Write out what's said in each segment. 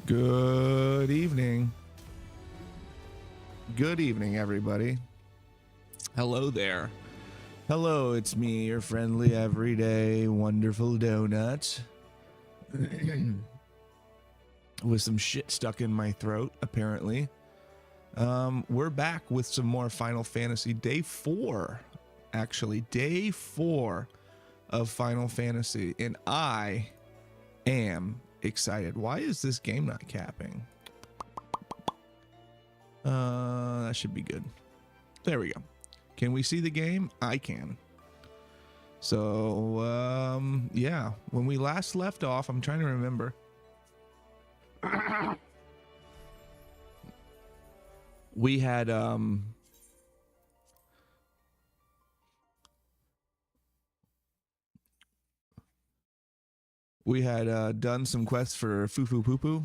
Good evening. Good evening, everybody. Hello there. Hello, it's me, your friendly, everyday, wonderful donut. With some shit stuck in my throat, apparently. We're back with some more Final Fantasy. Day 4. Actually, Day 4 of Final Fantasy. And I am excited. Why is this game not capping? That should be good. There we go. Can we see the game? I can. So, yeah. When we last left off, I'm trying to remember. We had, done some quests for Fufu Poo.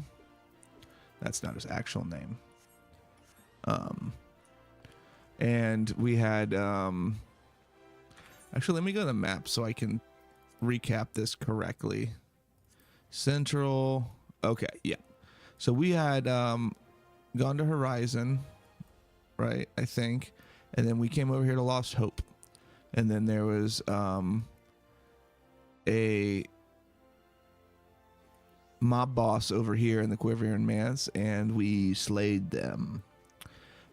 That's not his actual name. And we had, actually, let me go to the map so I can recap this correctly. Central. Okay. Yeah. So we had, gone to Horizon, right? I think. And then we came over here to Lost Hope. And then there was, a mob boss over here in the Quivering Manse, and we slayed them.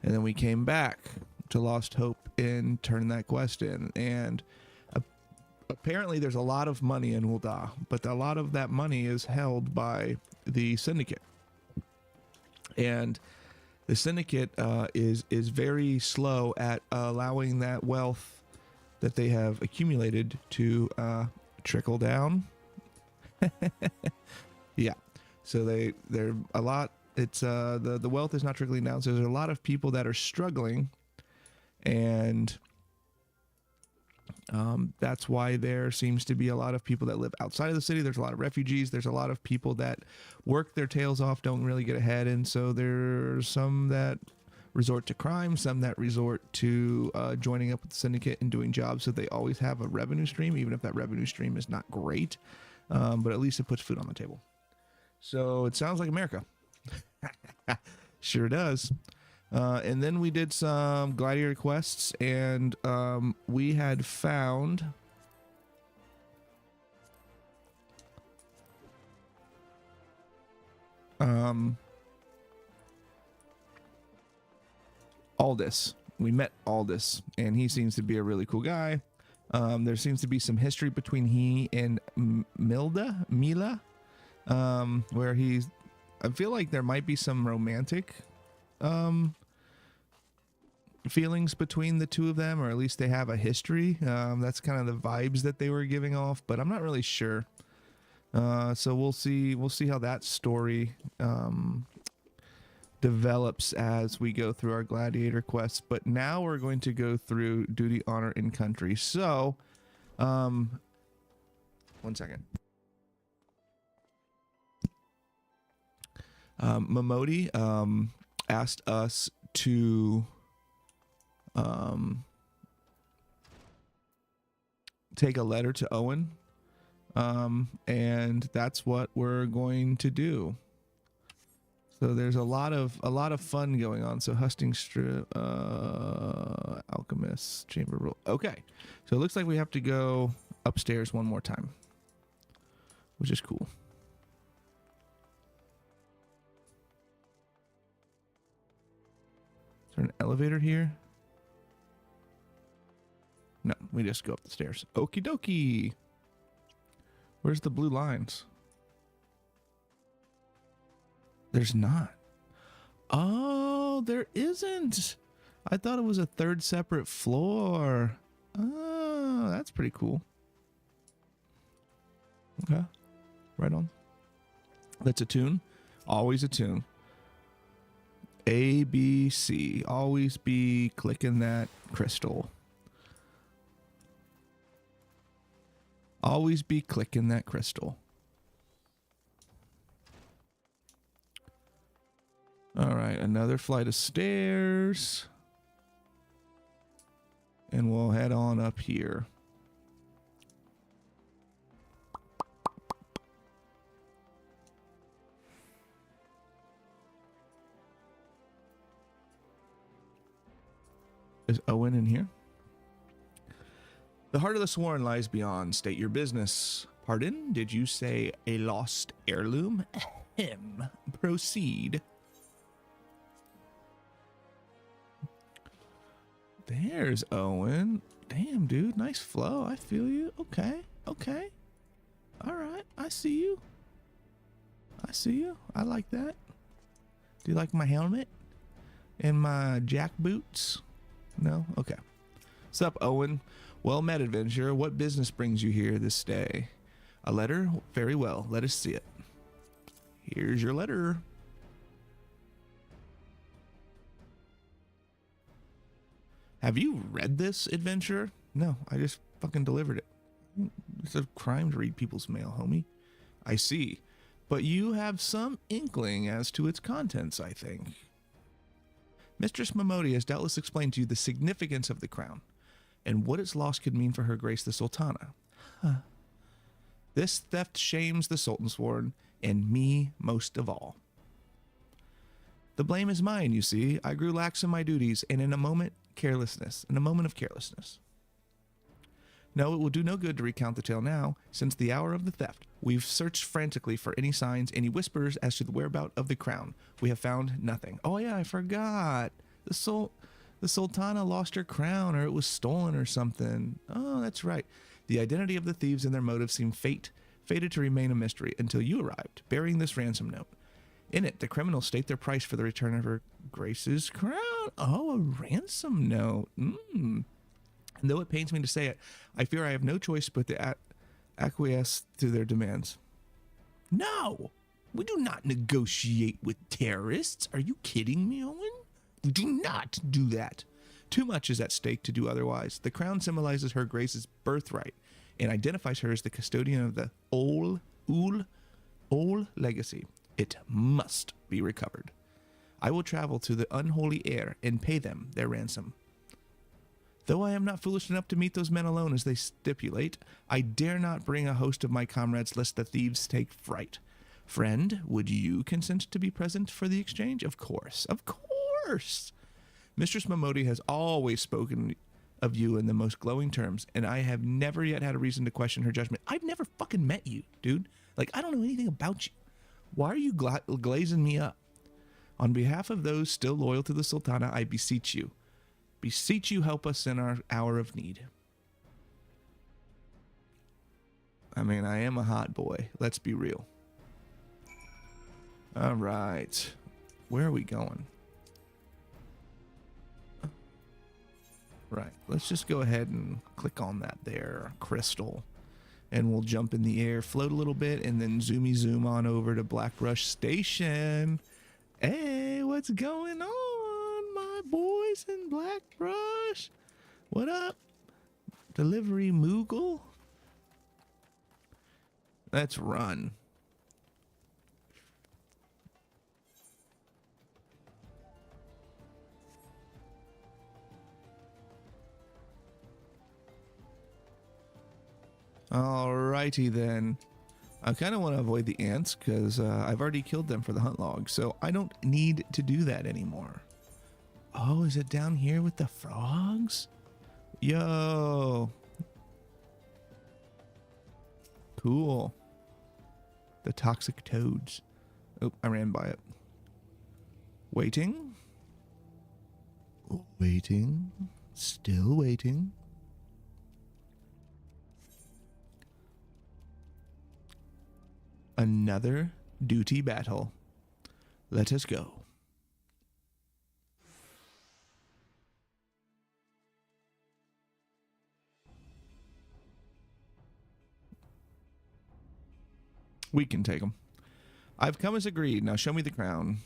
And then we came back to Lost Hope and turned that quest in. And apparently there's a lot of money in Ul'dah, but a lot of that money is held by the Syndicate. And the Syndicate is very slow at allowing that wealth that they have accumulated to trickle down. Yeah. So they're a lot. It's the wealth is not trickling down. So there's a lot of people that are struggling, and that's why there seems to be a lot of people that live outside of the city. There's a lot of refugees. There's a lot of people that work their tails off, don't really get ahead, and so there's some that resort to crime, some that resort to joining up with the Syndicate and doing jobs, so they always have a revenue stream, even if that revenue stream is not great, but at least it puts food on the table. So it sounds like America. Sure does. And then we did some gladiator quests, and we had found Aldous. We met Aldous, and he seems to be a really cool guy. There seems to be some history between he and Mila, where I feel like there might be some romantic feelings between the two of them, or at least they have a history. That's kind of the vibes that they were giving off, but I'm not really sure. So we'll see how that story develops as we go through our gladiator quests. But now we're going to go through duty, honor, and country. So 1 second. Momodi asked us to take a letter to Owen, and that's what we're going to do. So there's a lot of fun going on. So Husting Strip, Alchemist, Chamber Rule. Okay, so it looks like we have to go upstairs one more time, which is cool. Is there an elevator here? No, we just go up the stairs. Okie dokie. Where's the blue lines? There's not. Oh, there isn't. I thought it was a third separate floor. Oh, that's pretty cool. Okay. Right on. That's a tune. Always a tune. A, B, C. Always be clicking that crystal. Always be clicking that crystal. All right, another flight of stairs. And we'll head on up here. Is Owen in here? The heart of the Sworn lies beyond. State your business. Pardon? Did you say a lost heirloom? Ahem. Proceed. There's Owen. Damn, dude. Nice flow. I feel you. Okay. Okay. All right. I see you. I see you. I like that. Do you like my helmet? And my jack boots? No? Okay. What's up, Owen? Well met, adventurer. What business brings you here this day? A letter? Very well. Let us see it. Here's your letter. Have you read this, adventurer? No, I just fucking delivered it. It's a crime to read people's mail, homie. I see. But you have some inkling as to its contents, I think. Mistress Momodi has doubtless explained to you the significance of the crown and what its loss could mean for Her Grace the Sultana. Huh. This theft shames the Sultan's Sworn and me most of all. The blame is mine, you see. I grew lax in my duties and in a moment of carelessness. No, it will do no good to recount the tale now. Since the hour of the theft, we've searched frantically for any signs, any whispers as to the whereabouts of the crown. We have found nothing. Oh yeah, I forgot. The Sultana lost her crown, or it was stolen or something. Oh, that's right. The identity of the thieves and their motive seemed fated to remain a mystery until you arrived, bearing this ransom note. In it, the criminals state their price for the return of Her Grace's crown. Oh, a ransom note. And though it pains me to say it, I fear I have no choice but to acquiesce to their demands. No, we do not negotiate with terrorists. Are you kidding me, Owen? We do not do that. Too much is at stake to do otherwise. The crown symbolizes Her Grace's birthright and identifies her as the custodian of the Ol legacy. It must be recovered. I will travel to the unholy heir and pay them their ransom. Though I am not foolish enough to meet those men alone as they stipulate, I dare not bring a host of my comrades lest the thieves take fright. Friend, would you consent to be present for the exchange? Of course, of course. Mistress Momodi has always spoken of you in the most glowing terms, and I have never yet had a reason to question her judgment. I've never fucking met you, dude. Like, I don't know anything about you. Why are you glazing me up? On behalf of those still loyal to the Sultana, I beseech you. Beseech you, help us in our hour of need. I mean, I am a hot boy. Let's be real. All right. Where are we going? Right. Let's just go ahead and click on that there crystal. And we'll jump in the air, float a little bit, and then zoom on over to Blackbrush Station. Hey, what's going on, my boys in Blackbrush? What up? Delivery Moogle? Let's run. Alrighty then. I kind of want to avoid the ants because I've already killed them for the hunt log, so I don't need to do that anymore. Oh, is it down here with the frogs? Yo. Cool. The toxic toads. Oh, I ran by it. Waiting. Waiting. Still waiting. Another duty battle. Let us go. We can take them. I've come as agreed. Now show me the crown.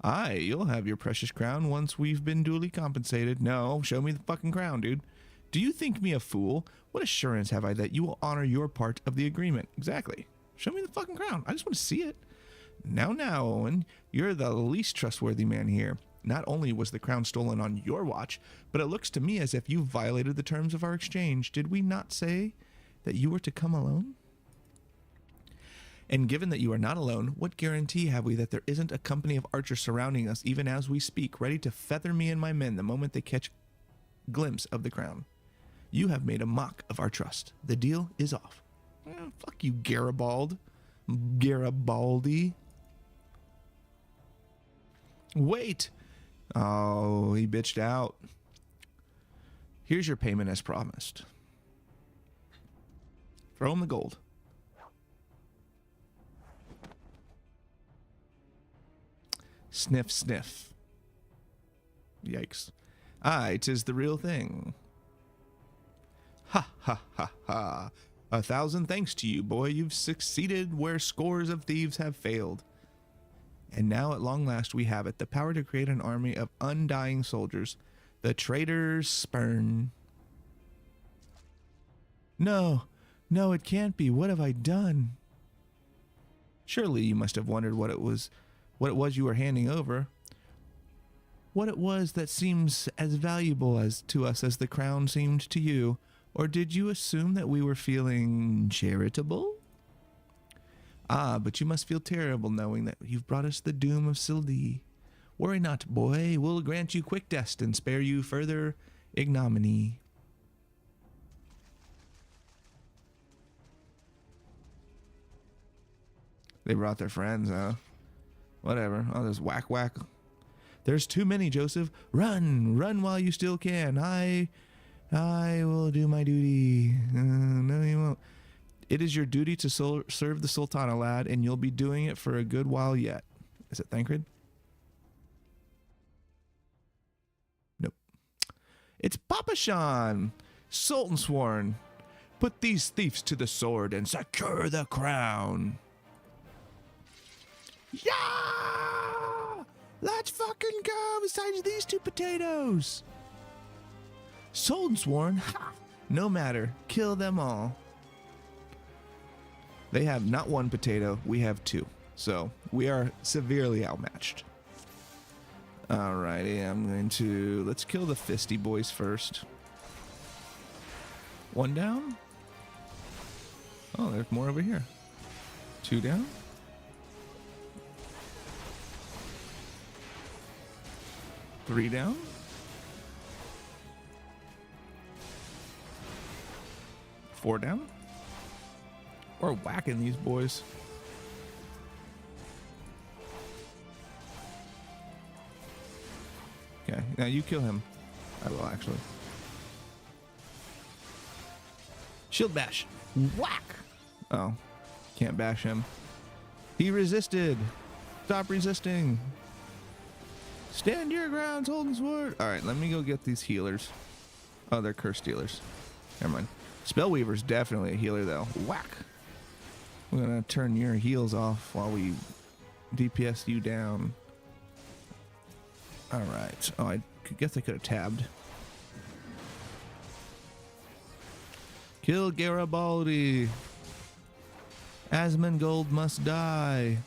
Aye, you'll have your precious crown once we've been duly compensated. No, show me the fucking crown, dude. Do you think me a fool? What assurance have I that you will honor your part of the agreement? Exactly. Show me the fucking crown. I just want to see it. Now, Owen, you're the least trustworthy man here. Not only was the crown stolen on your watch, but it looks to me as if you violated the terms of our exchange. Did we not say that you were to come alone? And given that you are not alone, what guarantee have we that there isn't a company of archers surrounding us even as we speak, ready to feather me and my men the moment they catch glimpse of the crown. You have made a mock of our trust. The deal is off. Fuck you, Garibaldi. Wait. Oh, he bitched out. Here's your payment as promised. Throw him the gold. Sniff, sniff. Yikes. Aye, 'tis the real thing. Ha, ha, ha, ha. 1,000 thanks to you, boy. You've succeeded where scores of thieves have failed. And now at long last we have it, the power to create an army of undying soldiers. The traitor's spurn. No, no, it can't be. What have I done? Surely you must have wondered what it was you were handing over. What it was that seems as valuable as to us as the crown seemed to you. Or did you assume that we were feeling charitable? Ah, but you must feel terrible knowing that you've brought us the doom of Sildee. Worry not, boy. We'll grant you quick death and spare you further ignominy. They brought their friends, huh? Whatever. I'll just whack. There's too many, Joseph. Run while you still can. I will do my duty. No, you won't. It is your duty to serve the Sultana, lad, and you'll be doing it for a good while yet. Is it Thancred? Nope. It's Papashan, Sultan Sworn. Put these thieves to the sword and secure the crown. Yeah! Let's fucking go besides these two potatoes. Sultan Sworn? Ha! No matter. Kill them all. They have not one potato. We have two. So we are severely outmatched. Alrighty, I'm going to... Let's kill the fisty boys first. One down. Oh, there's more over here. Two down. Three down. Four down. We're whacking these boys. Okay, now you kill him. I will actually. Shield bash. Whack! Oh, can't bash him. He resisted. Stop resisting. Stand your ground, Sultan Sword. All right, let me go get these healers. Oh, they're curse dealers. Never mind. Spellweaver's definitely a healer, though. Whack. We're going to turn your heals off while we DPS you down. All right. Oh, I guess I could have tabbed. Kill Garibaldi. Asmongold must die.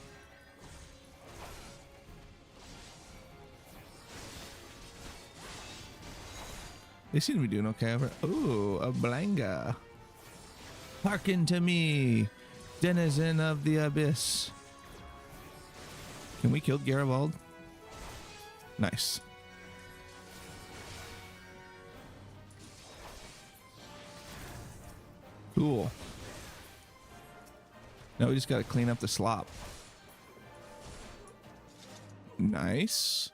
They seem to be doing okay over. Ooh, a Blanga. Hearken to me, denizen of the abyss. Can we kill Garibaldi? Nice. Cool. Now we just got to clean up the slop. Nice.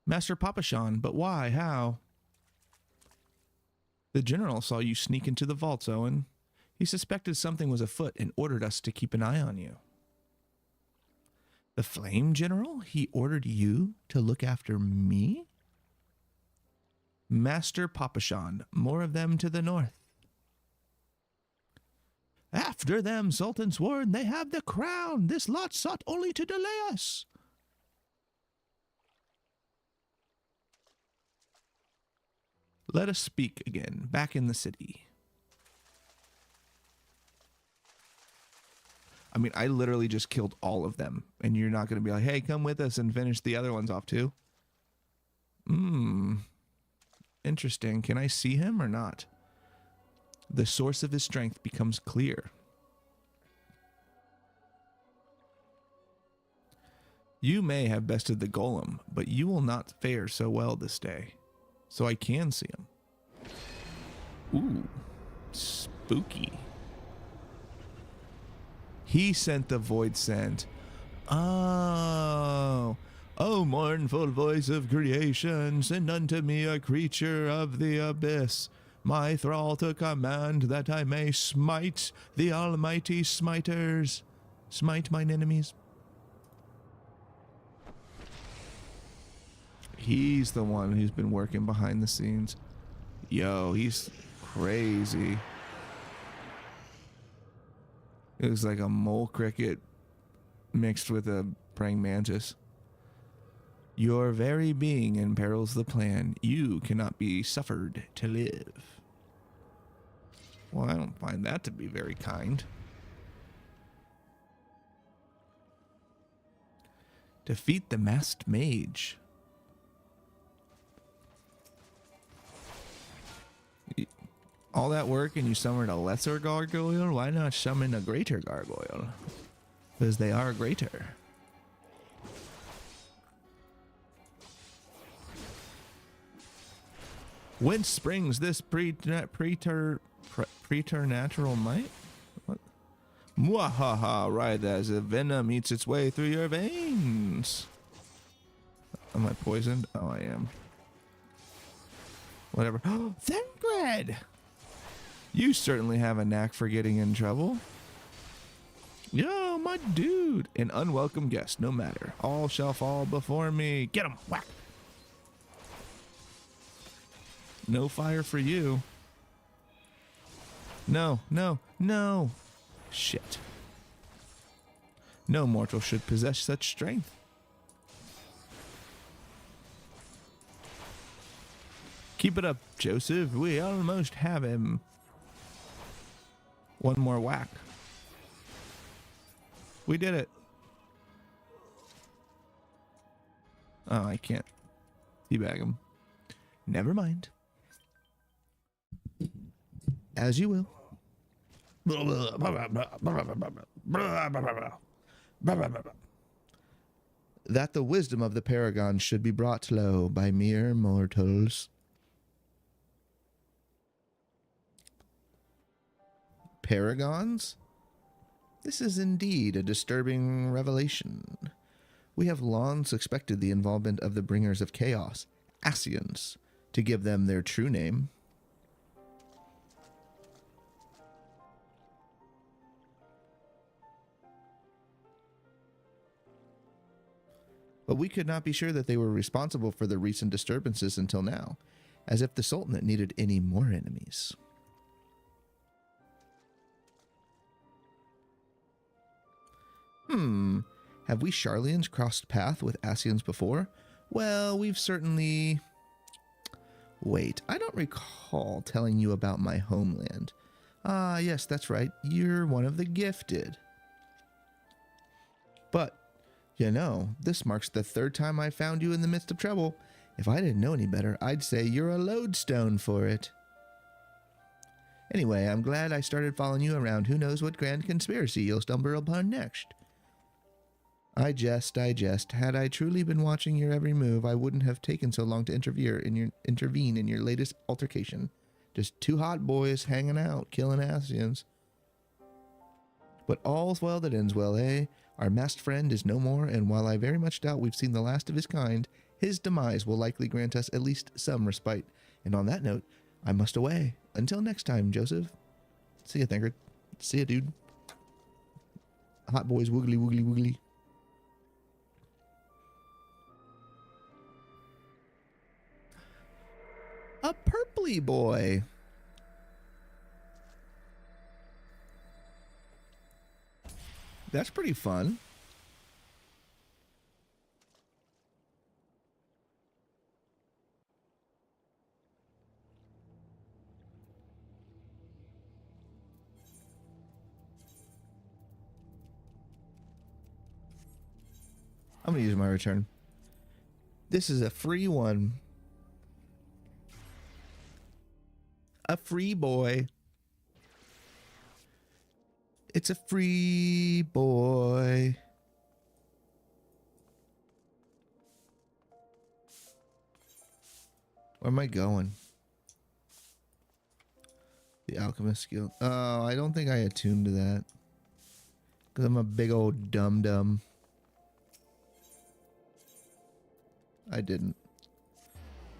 Master Papashan, but why? How? The general saw you sneak into the vaults, Owen. He suspected something was afoot and ordered us to keep an eye on you. The Flame General? He ordered you to look after me? Master Papashan, more of them to the north. After them, Sultan Sworn, they have the crown. This lot sought only to delay us. Let us speak again, back in the city. I mean, I literally just killed all of them, and you're not going to be like, hey, come with us and finish the other ones off too? Interesting. Can I see him or not? The source of his strength becomes clear. You may have bested the golem, but you will not fare so well this day. So I can see him. Ooh, spooky. He sent the void sent. Oh, oh, mournful voice of creation, send unto me a creature of the abyss, my thrall to command, that I may smite the almighty smiters. Smite mine enemies. He's the one who's been working behind the scenes. Yo, he's crazy. It was like a mole cricket mixed with a praying mantis. Your very being imperils the plan. You cannot be suffered to live. Well, I don't find that to be very kind. Defeat the masked mage. All that work and you summoned a lesser gargoyle? Why not summon a greater gargoyle? Because they are greater. Whence springs this preternatural might? What? Mwahaha, right as a venom eats its way through your veins. Am I poisoned? Oh, I am. Whatever. Oh, Thengred! You certainly have a knack for getting in trouble. Yo, my dude. An unwelcome guest, no matter. All shall fall before me. Get him. Whack. No fire for you. No, no, no. Shit. No mortal should possess such strength. Keep it up, Joseph. We almost have him. One more whack. We did it. Oh, I can't teabag him. Never mind. As you will. That the wisdom of the paragon should be brought low by mere mortals. Paragons? This is indeed a disturbing revelation. We have long suspected the involvement of the bringers of chaos, Ascians, to give them their true name. But we could not be sure that they were responsible for the recent disturbances until now, as if the Sultanate needed any more enemies. Have we Charlians crossed path with Ascians before? Well, we've certainly... Wait, I don't recall telling you about my homeland. Ah, yes, that's right. You're one of the gifted. But, you know, this marks the third time I found you in the midst of trouble. If I didn't know any better, I'd say you're a lodestone for it. Anyway, I'm glad I started following you around. Who knows what grand conspiracy you'll stumble upon next. I jest. Had I truly been watching your every move, I wouldn't have taken so long to intervene in your latest altercation. Just two hot boys hanging out, killing Ascians. But all's well that ends well, eh? Our masked friend is no more, and while I very much doubt we've seen the last of his kind, his demise will likely grant us at least some respite. And on that note, I must away. Until next time, Joseph. See ya, Thengred. See ya, dude. Hot boys, woogly, woogly, woogly. A purpley boy. That's pretty fun. I'm going to use my return. This is a free one. A free boy. It's a free boy. Where am I going? The alchemist skill. Oh, I don't think I attuned to that. Because I'm a big old dum-dum. I didn't.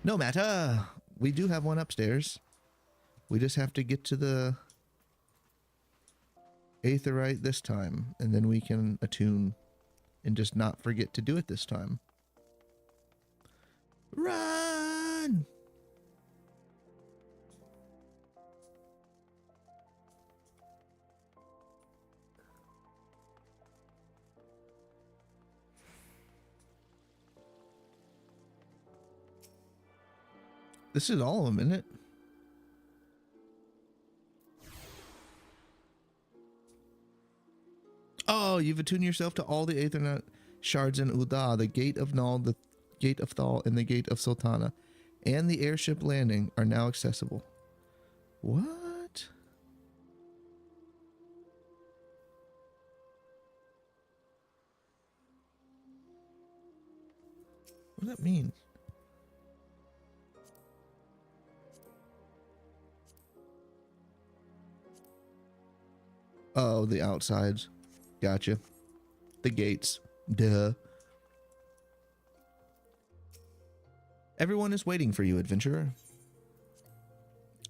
No matter. We do have one upstairs. We just have to get to the aetherite this time. And then we can attune. And just not forget to do it this time. Run! This is all of them, isn't it? Oh, you've attuned yourself to all the Aethernet shards in Ul'dah, the Gate of Null, the Gate of Thal, and the Gate of Sultana, and the airship landing are now accessible. What? What does that mean? Oh, the outsides. Gotcha. The gates. Duh. Everyone is waiting for you, adventurer.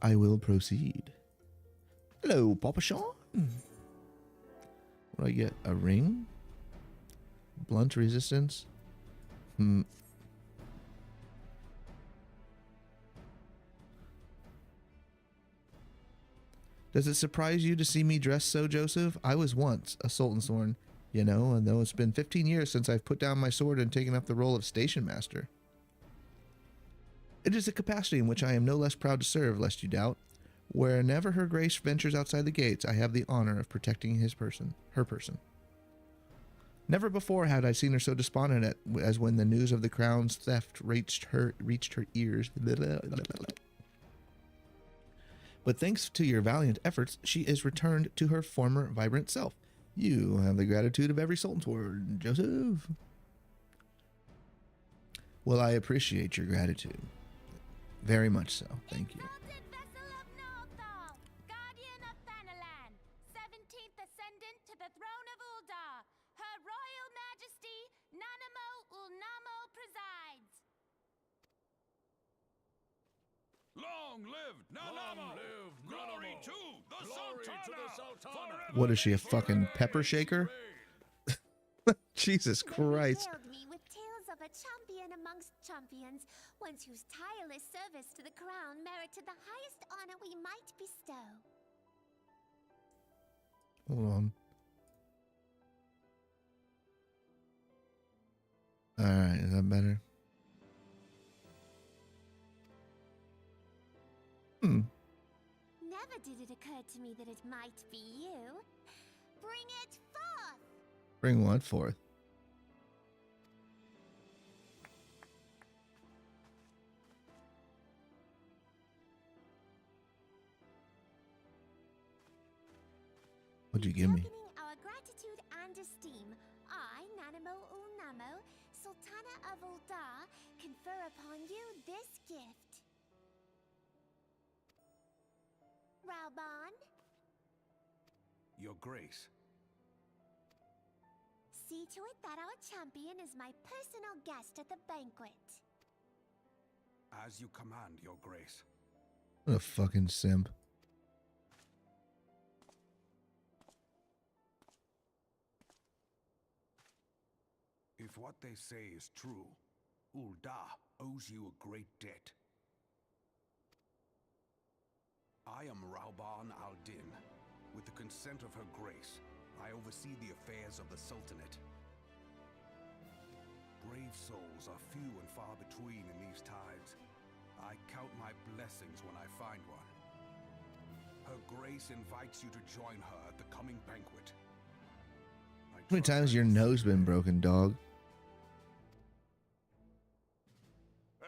I will proceed. Hello, Papa Sean. What do I get? A ring? Blunt resistance? Does it surprise you to see me dressed so, Joseph? I was once a Sultansworn, you know, and though it's been 15 years since I've put down my sword and taken up the role of station master. It is a capacity in which I am no less proud to serve, lest you doubt. Whenever Her Grace ventures outside the gates, I have the honor of protecting her person. Never before had I seen her so despondent as when the news of the crown's theft reached her ears. But thanks to your valiant efforts, she is returned to her former vibrant self. You have the gratitude of every Sultansworn, Joseph. Well, I appreciate your gratitude. Very much so. Thank you. Vessel of Northal, guardian of Thanalan, 17th ascendant to the throne of Ul'dah, Her Royal Majesty Nanamo Ul'Namo presides. Long live Nanamo! Glory to the Sultana! What is she, a fucking pepper shaker? Jesus Christ. Regaled me with tales of a champion amongst champions, one whose tireless service to the crown merited the highest honor we might bestow. Hold on. Alright, is that better? Never did it occur to me that it might be you. Bring it forth! Bring what forth? What'd you give me? Tokening our gratitude and esteem, I, Nanamo Ul'Namo, Sultana of Ul'dah, confer upon you this gift. Raubon, Your Grace. see to it that our champion is my personal guest at the banquet. As you command, Your Grace. What a fucking simp. If what they say is true, Ul'dah owes you a great debt. I am Raubon al-Din. With the consent of Her Grace, I oversee the affairs of the Sultanate. Brave souls are few and far between in these times. I count my blessings when I find one. Her Grace invites you to join her at the coming banquet. How many times has your nose been broken, dog?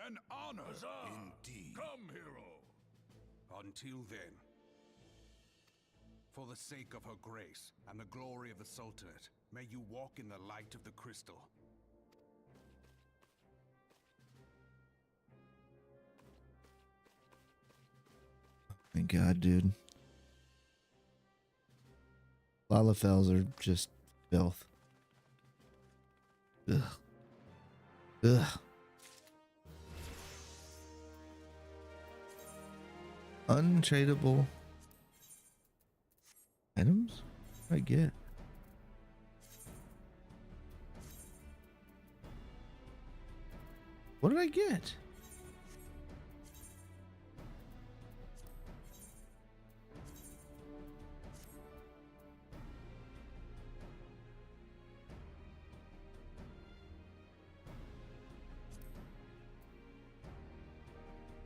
An honor, indeed. Come, hero. Until then, for the sake of Her Grace and the glory of the Sultanate, may you walk in the light of the crystal. My God, dude. Lalafells are just filth. Ugh. Ugh. Untradeable items? What do I get? What did I get?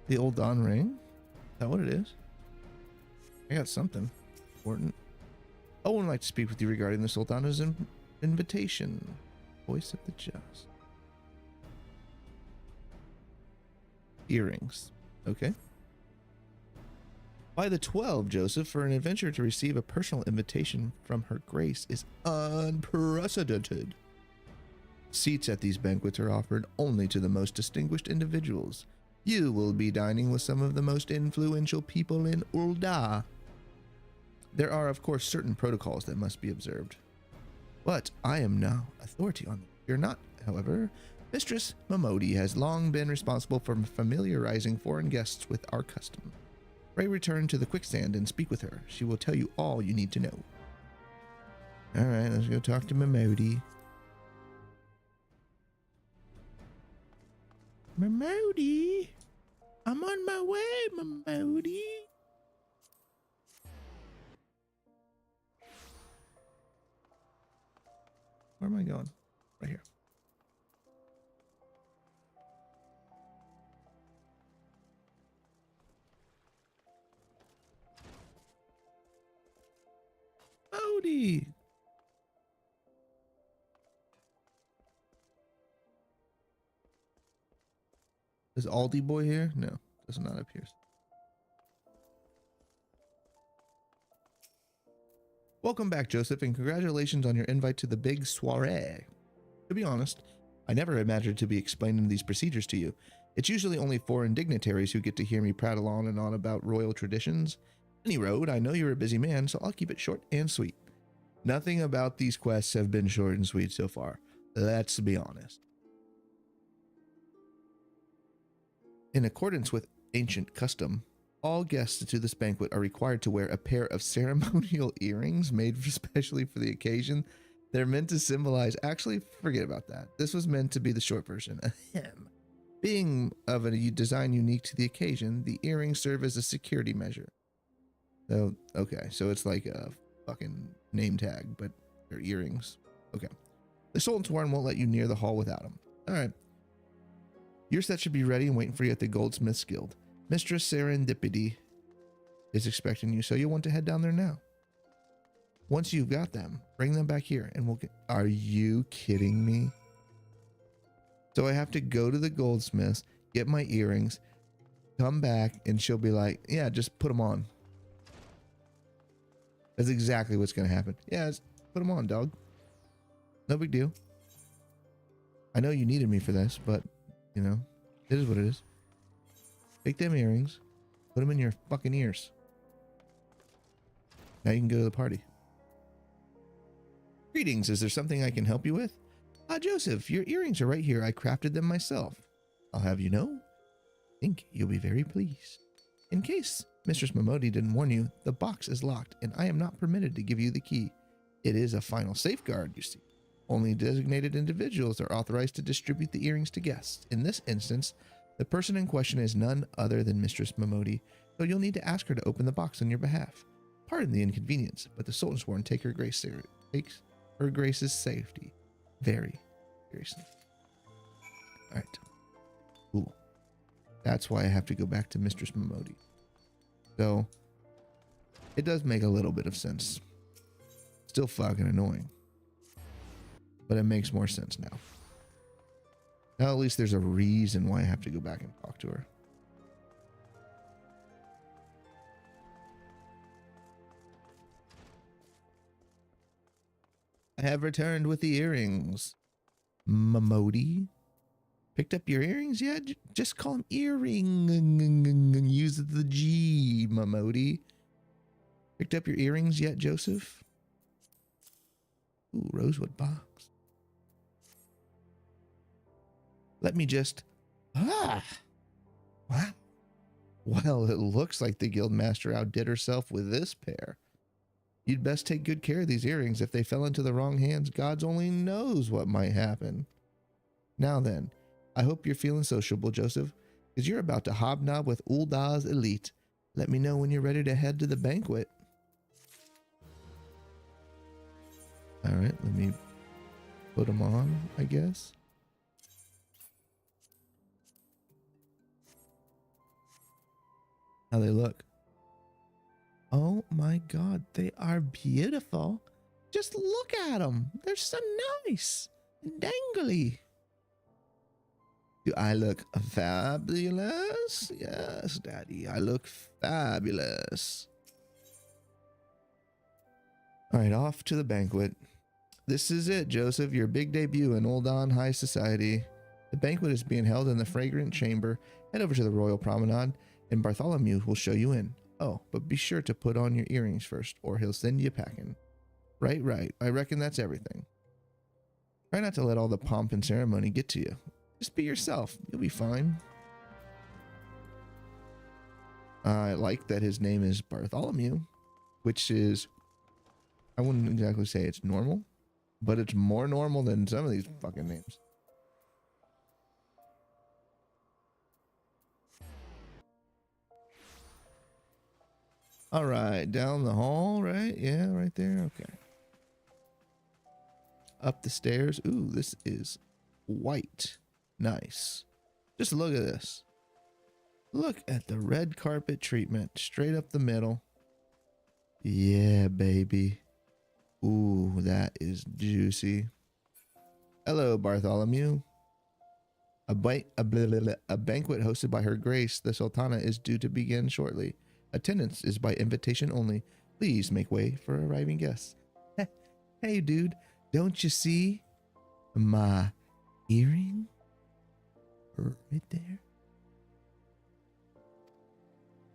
The old Dawn ring? Is that what it is? I got something important. I would like to speak with you regarding the Sultana's invitation. Voice of the just. Earrings. Okay. By the 12, Joseph, for an adventurer to receive a personal invitation from her grace is unprecedented. Seats at these banquets are offered only to the most distinguished individuals. You will be dining with some of the most influential people in Ul'dah. There are, of course, certain protocols that must be observed. But I am now authority on them. You're not, however. Mistress Momodi has long been responsible for familiarizing foreign guests with our custom. Pray return to the quicksand and speak with her. She will tell you all you need to know. All right, let's go talk to Momodi. Momodi, I'm on my way, Momodi. Where am I going? Right here. Momodi. Is Aldi boy here? No, does not appear. Welcome back, Joseph, and congratulations on your invite to the big soiree. To be honest, I never imagined to be explaining these procedures to you. It's usually only foreign dignitaries who get to hear me prattle on and on about royal traditions. Any road, I know you're a busy man, so I'll keep it short and sweet. Nothing about these quests have been short and sweet so far. Let's be honest. In accordance with ancient custom, all guests to this banquet are required to wear a pair of ceremonial earrings made especially for the occasion. They're meant to symbolize, actually, forget about that. This was meant to be the short version. Ahem. Being of a design unique to the occasion, the earrings serve as a security measure. So, okay, so it's like a fucking name tag, but they're earrings. Okay. The Sultan's Warren won't let you near the hall without them. All right. Your set should be ready and waiting for you at the Goldsmith's Guild. Mistress Serendipity is expecting you, so you'll want to head down there now. Once you've got them, bring them back here and we'll get... Are you kidding me? So I have to go to the goldsmiths, get my earrings, come back, and she'll be like, yeah, just put them on. That's exactly what's going to happen. Yeah, just put them on, dog. No big deal. I know you needed me for this, but, you know, it is what it is. Take them earrings, put them in your fucking ears. Now you can go to the party. Greetings, is there something I can help you with? Joseph, your earrings are right here. I crafted them myself. I'll have you know, I think you'll be very pleased. In case Mistress Momodi didn't warn you, the box is locked and I am not permitted to give you the key. It is a final safeguard, you see. Only designated individuals are authorized to distribute the earrings to guests. In this instance, the person in question is none other than Mistress Momodi, so you'll need to ask her to open the box on your behalf. Pardon the inconvenience, but the Sultan's Warren takes her grace's safety very seriously. All right. Cool. That's why I have to go back to Mistress Momodi. So, it does make a little bit of sense. Still fucking annoying. But it makes more sense now. Now at least there's a reason why I have to go back and talk to her. I have returned with the earrings, Momodi. Picked up your earrings yet? Just call them earring. Use the G, Mamodi. Picked up your earrings yet, Joseph? Ooh, rosewood box. Let me just... Wow. Well, it looks like the guildmaster outdid herself with this pair. You'd best take good care of these earrings. If they fell into the wrong hands, God only knows what might happen. Now then, I hope you're feeling sociable, Joseph, because you're about to hobnob with Uldah's elite. Let me know when you're ready to head to the banquet. All right, let me put them on, I guess. How they look. Oh my God, they are beautiful. Just look at them. They're so nice and dangly. Do I look fabulous? Yes, Daddy, I look fabulous. All right, off to the banquet. This is it, Joseph, your big debut in Uldan High Society. The banquet is being held in the fragrant chamber. Head over to the Royal Promenade, and Bartholomew will show you in. Oh, but be sure to put on your earrings first, or he'll send you packing. Right. I reckon that's everything. Try not to let all the pomp and ceremony get to you. Just be yourself. You'll be fine. I like that his name is Bartholomew, which is, I wouldn't exactly say it's normal, but it's more normal than some of these fucking names. All right, down the hall, right? Yeah, right there. Okay. Up the stairs. Ooh, this is white. Nice. Just look at this. Look at the red carpet treatment straight up the middle. Yeah, baby. Ooh, that is juicy. Hello, Bartholomew. A banquet hosted by Her Grace, the Sultana, is due to begin shortly. Attendance is by invitation only. Please make way for arriving guests. Hey, dude, don't you see my earring? Right there.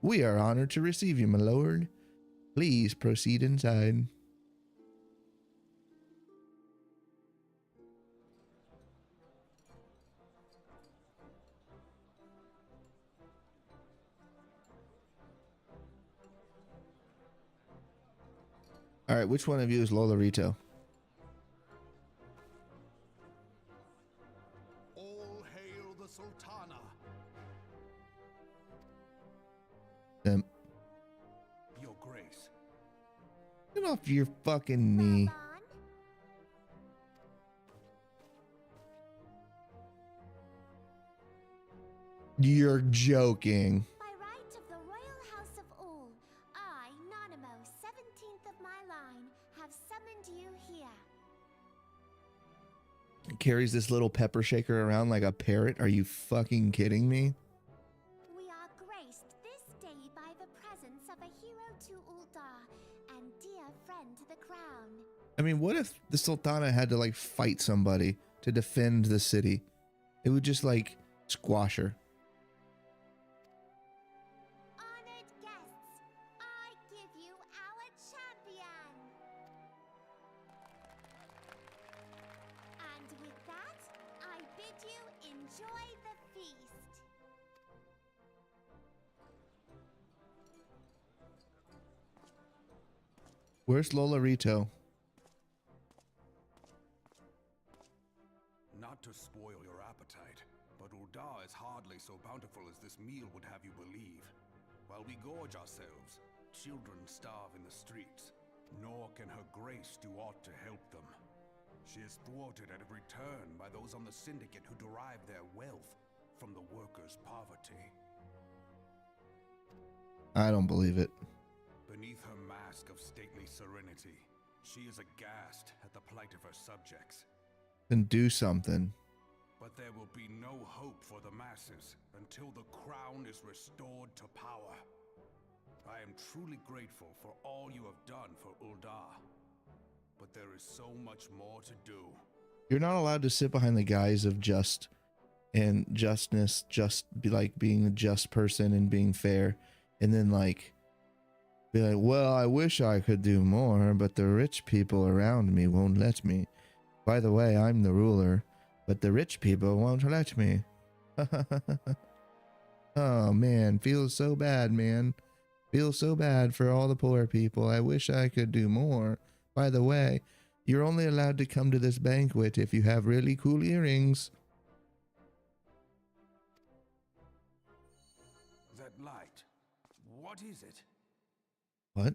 We are honored to receive you, my lord. Please proceed inside. All right, which one of you is Lola Rito? All hail the Sultana. Them. Your Grace. Get off your fucking knee. You're joking. By right of the Royal House of All, I, Nanamo, 17th of my line, have summoned you here. Carries this little pepper shaker around like a parrot. Are you fucking kidding me? We are graced this day by the presence of a hero to Uldar and dear friend to the crown. I mean, what if the Sultana had to like fight somebody to defend the city? It would just like squash her. Honored guests, I give you our champion. And with that, I bid you enjoy the feast. Where's Lola Rito? Not to spoil your appetite, but Uldar is hardly so bountiful as this meal would have you believe. While we gorge ourselves, children starve in the streets, nor can Her Grace do aught to help them. She is thwarted at every turn by those on the Syndicate who derive their wealth from the workers' poverty. I don't believe it. Beneath her mask of stately serenity, she is aghast at the plight of her subjects. Then do something. But there will be no hope for the masses until the crown is restored to power. I am truly grateful for all you have done for Uldar, but there is so much more to do. You're not allowed to sit behind the guise of just and justness, just be like being a just person and being fair, and then like be like, well, I wish I could do more, but the rich people around me won't let me. By the way, I'm the ruler, but the rich people won't let me. Oh man, feels so bad, man. Feels so bad for all the poor people. I wish I could do more. By the way, you're only allowed to come to this banquet if you have really cool earrings. That light. What is it? What?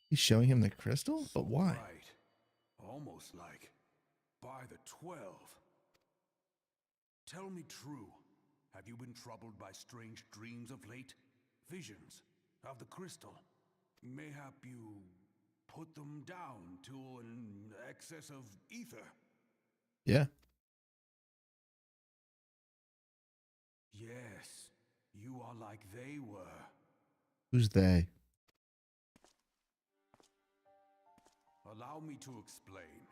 He's showing him the crystal? But why? Right. Almost like by the 12. Tell me true. Have you been troubled by strange dreams of late? Visions of the crystal? Mayhap you put them down to an excess of ether? Yeah. Yes, you are like they were. Who's they? Allow me to explain.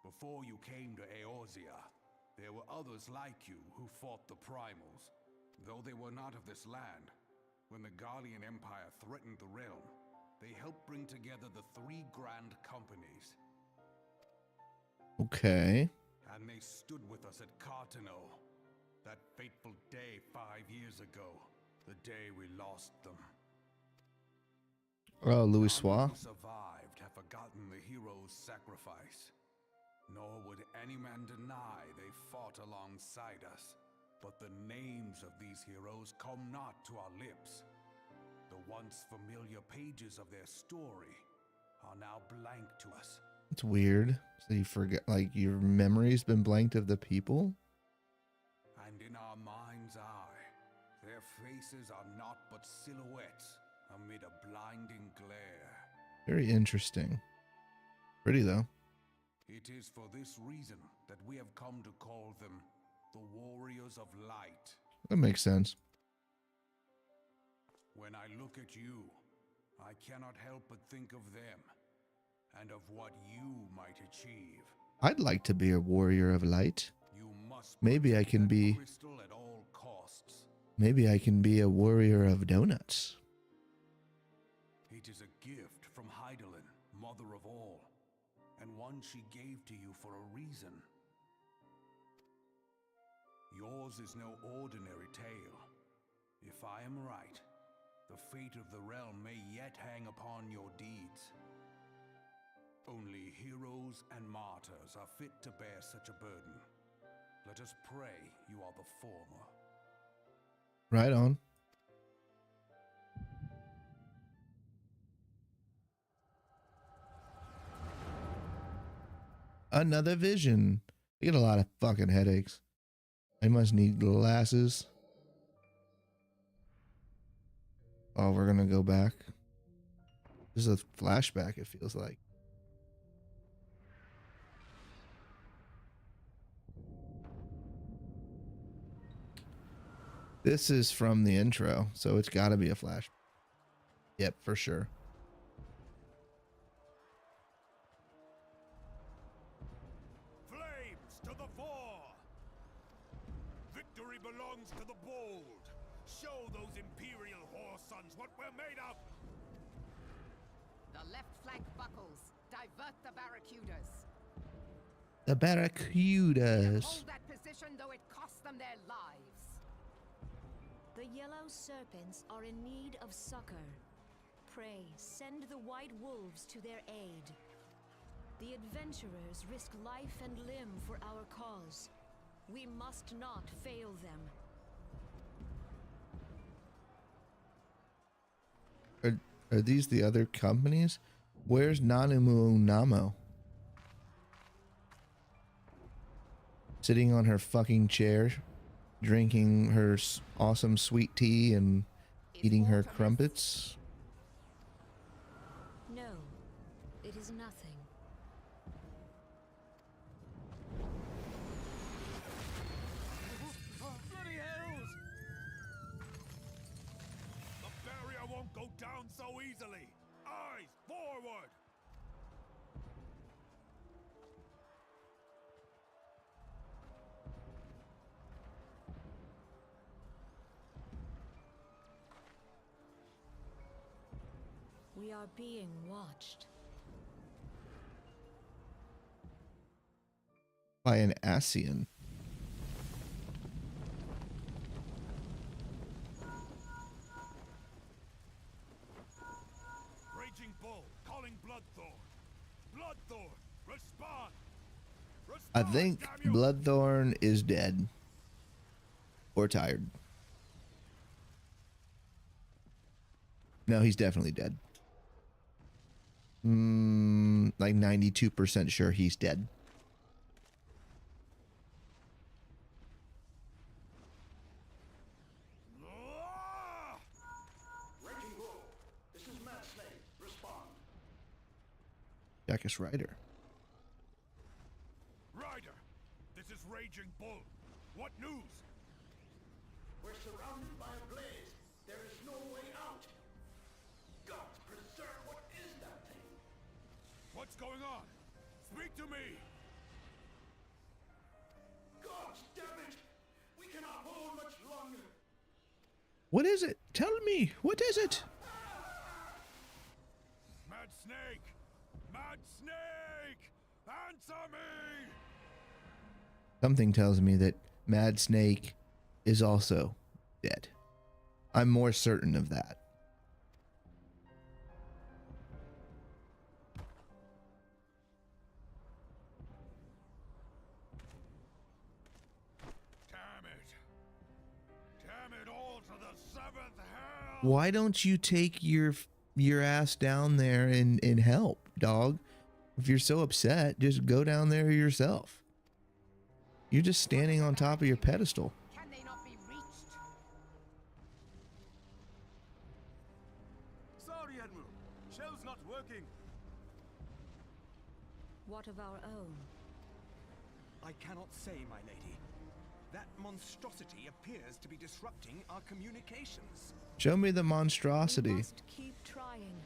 Before you came to Eorzea, there were others like you who fought the Primals. Though they were not of this land, when the Guardian Empire threatened the realm, they helped bring together the three grand companies. Okay. And they stood with us at Cartano, that fateful day 5 years ago, the day we lost them. Oh, Louis None Soir. who survived have forgotten the hero's sacrifice. Nor would any man deny they fought alongside us. But the names of these heroes come not to our lips. The once familiar pages of their story are now blank to us. It's weird. So you forget, like, your memory's been blanked of the people? And in our mind's eye, their faces are naught but silhouettes amid a blinding glare. Very interesting. Pretty, though. It is for this reason that we have come to call them the Warriors of Light. That makes sense. When I look at you, I cannot help but think of them, and of what you might achieve. I'd like to be a warrior of light. You must Maybe I protect can that be... crystal at all costs. Maybe I can be a warrior of donuts. It is a gift from Hydaelyn, mother of all, and one she gave to you for a reason. Yours is no ordinary tale. If I am right, the fate of the realm may yet hang upon your deeds. Only heroes and martyrs are fit to bear such a burden. Let us pray you are the former. Right on. Another vision. I get a lot of fucking headaches. I must need glasses. Oh, we're gonna go back. This is a flashback, it feels like. This is from the intro, so it's gotta be a flash. Yep, for sure. Flames to the fore! Victory belongs to the bold. Show those Imperial whore sons what we're made of! The left flank buckles. Divert the barracudas. The barracudas. Hold that position, though it costs them their lives. The yellow serpents are in need of succor. Pray, send the white wolves to their aid. The adventurers risk life and limb for our cause. We must not fail them. Are these the other companies? Where's Nanumu Namo? Sitting on her fucking chair, drinking her awesome sweet tea and eating her crumpets. No, it is nothing. Bloody hells! The barrier won't go down so easily! Eyes forward! We are being watched. By an Asian. Raging Bull, calling Bloodthorn. Bloodthorn, respond! I think Bloodthorn is dead. Or tired. No, he's definitely dead. Like 92% sure he's dead. Raging Bull, this is Mad Snake. Respond. Jackus Ryder. Ryder, this is Raging Bull. What news? We're surrounded by a blaze. There is no way out. Gods preserve, what is that thing? What's going on? Speak to me! Gods, damn it! We cannot hold much longer. What is it? Tell me. What is it? Mad Snake! Mad Snake! Answer me! Something tells me that Mad Snake is also dead. I'm more certain of that. Damn it! Damn it all to the seventh hell! Why don't you take your ass down there and help, dog? If you're so upset, just go down there yourself. You're just standing on top of your pedestal. Can they not be reached? Sorry, Admiral. Shell's not working. What of our own? I cannot say, my lady. That monstrosity appears to be disrupting our communications. Show me the We monstrosity. must keep trying.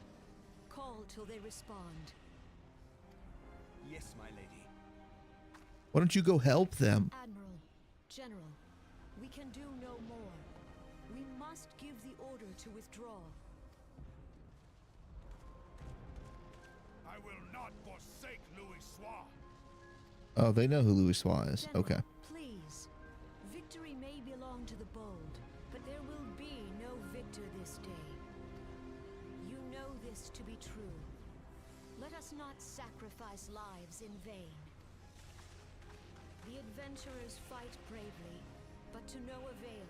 Call till they respond. Yes, my lady. Why don't you go help them? Admiral, General, we can do no more. We must give the order to withdraw. I will not forsake Louis Soir. Oh, they know who Louis Soir is. General, Okay. please. Victory may belong to the bold, but there will be no victor this day. You know this to be true. Let us not sacrifice lives in vain. The adventurers fight bravely, but to no avail.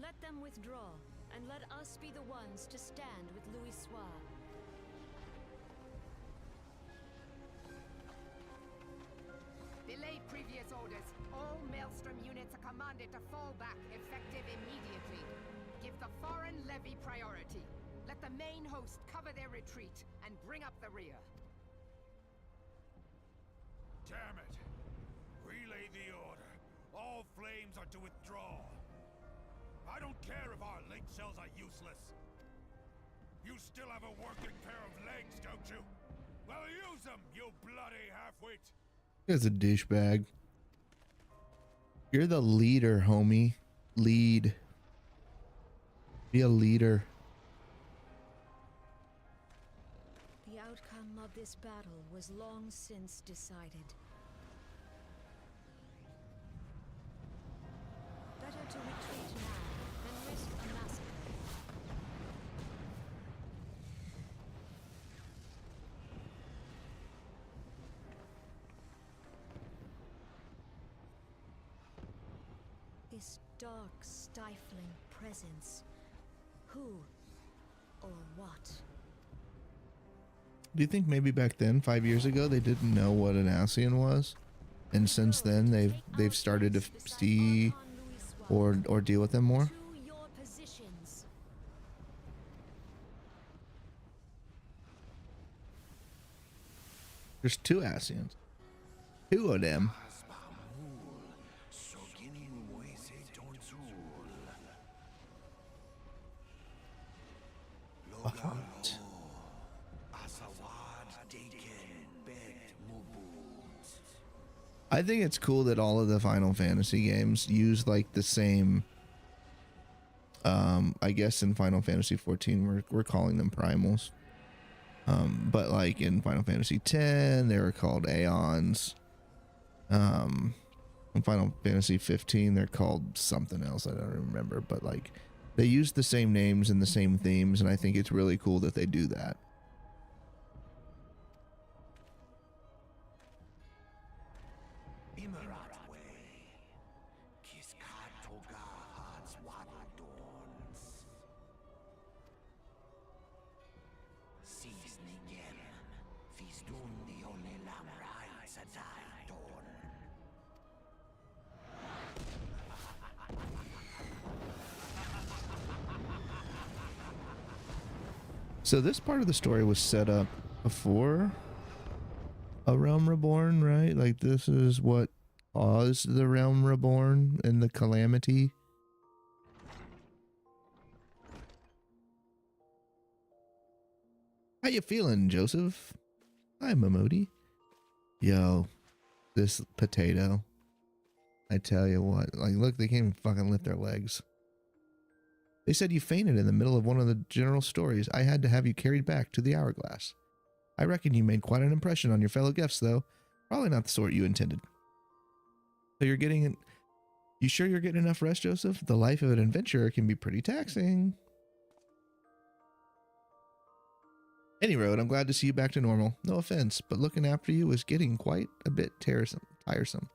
Let them withdraw, and let us be the ones to stand with Louis Soir. Delay previous orders. All Maelstrom units are commanded to fall back, effective immediately. Give the foreign levy priority. Let the main host cover their retreat and bring up the rear. Damn it! Relay the order. All flames are to withdraw. I don't care if our link cells are useless. You still have a working pair of legs, don't you? Well, use them, you bloody half-wit! He's a douchebag. You're the leader, homie. Lead. Be a leader. The outcome of this battle was long since decided. Better to retreat now than risk a massacre. This dark, stifling presence. Who or what? Do you think maybe back then, 5 years ago, they didn't know what an Asian was? And since then, they've started to see or deal with them more? To your positions. There's two Asians. Two of them. What? I think it's cool that all of the Final Fantasy games use like the same. I guess in Final Fantasy XIV we're calling them primals. But like in Final Fantasy X, they were called Aeons. In Final Fantasy 15, they're called something else. I don't remember, but like they use the same names and the same themes, and I think it's really cool that they do that. So this part of the story was set up before A Realm Reborn, right? Like this is what caused the Realm Reborn and the calamity. How you feeling, Joseph? Hi, Momodi. Yo, this potato. I tell you what, like look, they can't even fucking lift their legs. They said you fainted in the middle of one of the general stories. I had to have you carried back to the hourglass. I reckon you made quite an impression on your fellow guests, though. Probably not the sort you intended. So you're getting... You sure you're getting enough rest, Joseph? The life of an adventurer can be pretty taxing. Any road, I'm glad to see you back to normal. No offense, but looking after you is getting quite a bit tiresome.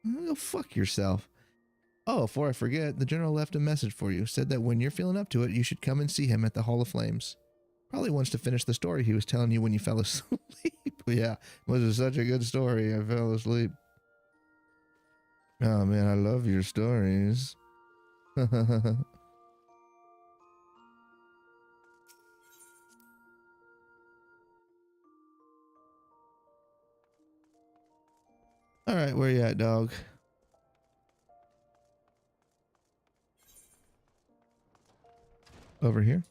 Go fuck yourself. Oh, before I forget, the general left a message for you. Said that when you're feeling up to it, you should come and see him at the Hall of Flames. Probably wants to finish the story he was telling you when you fell asleep. Yeah, was it such a good story? I fell asleep. Oh man, I love your stories. All right, where you at, dog? Over here.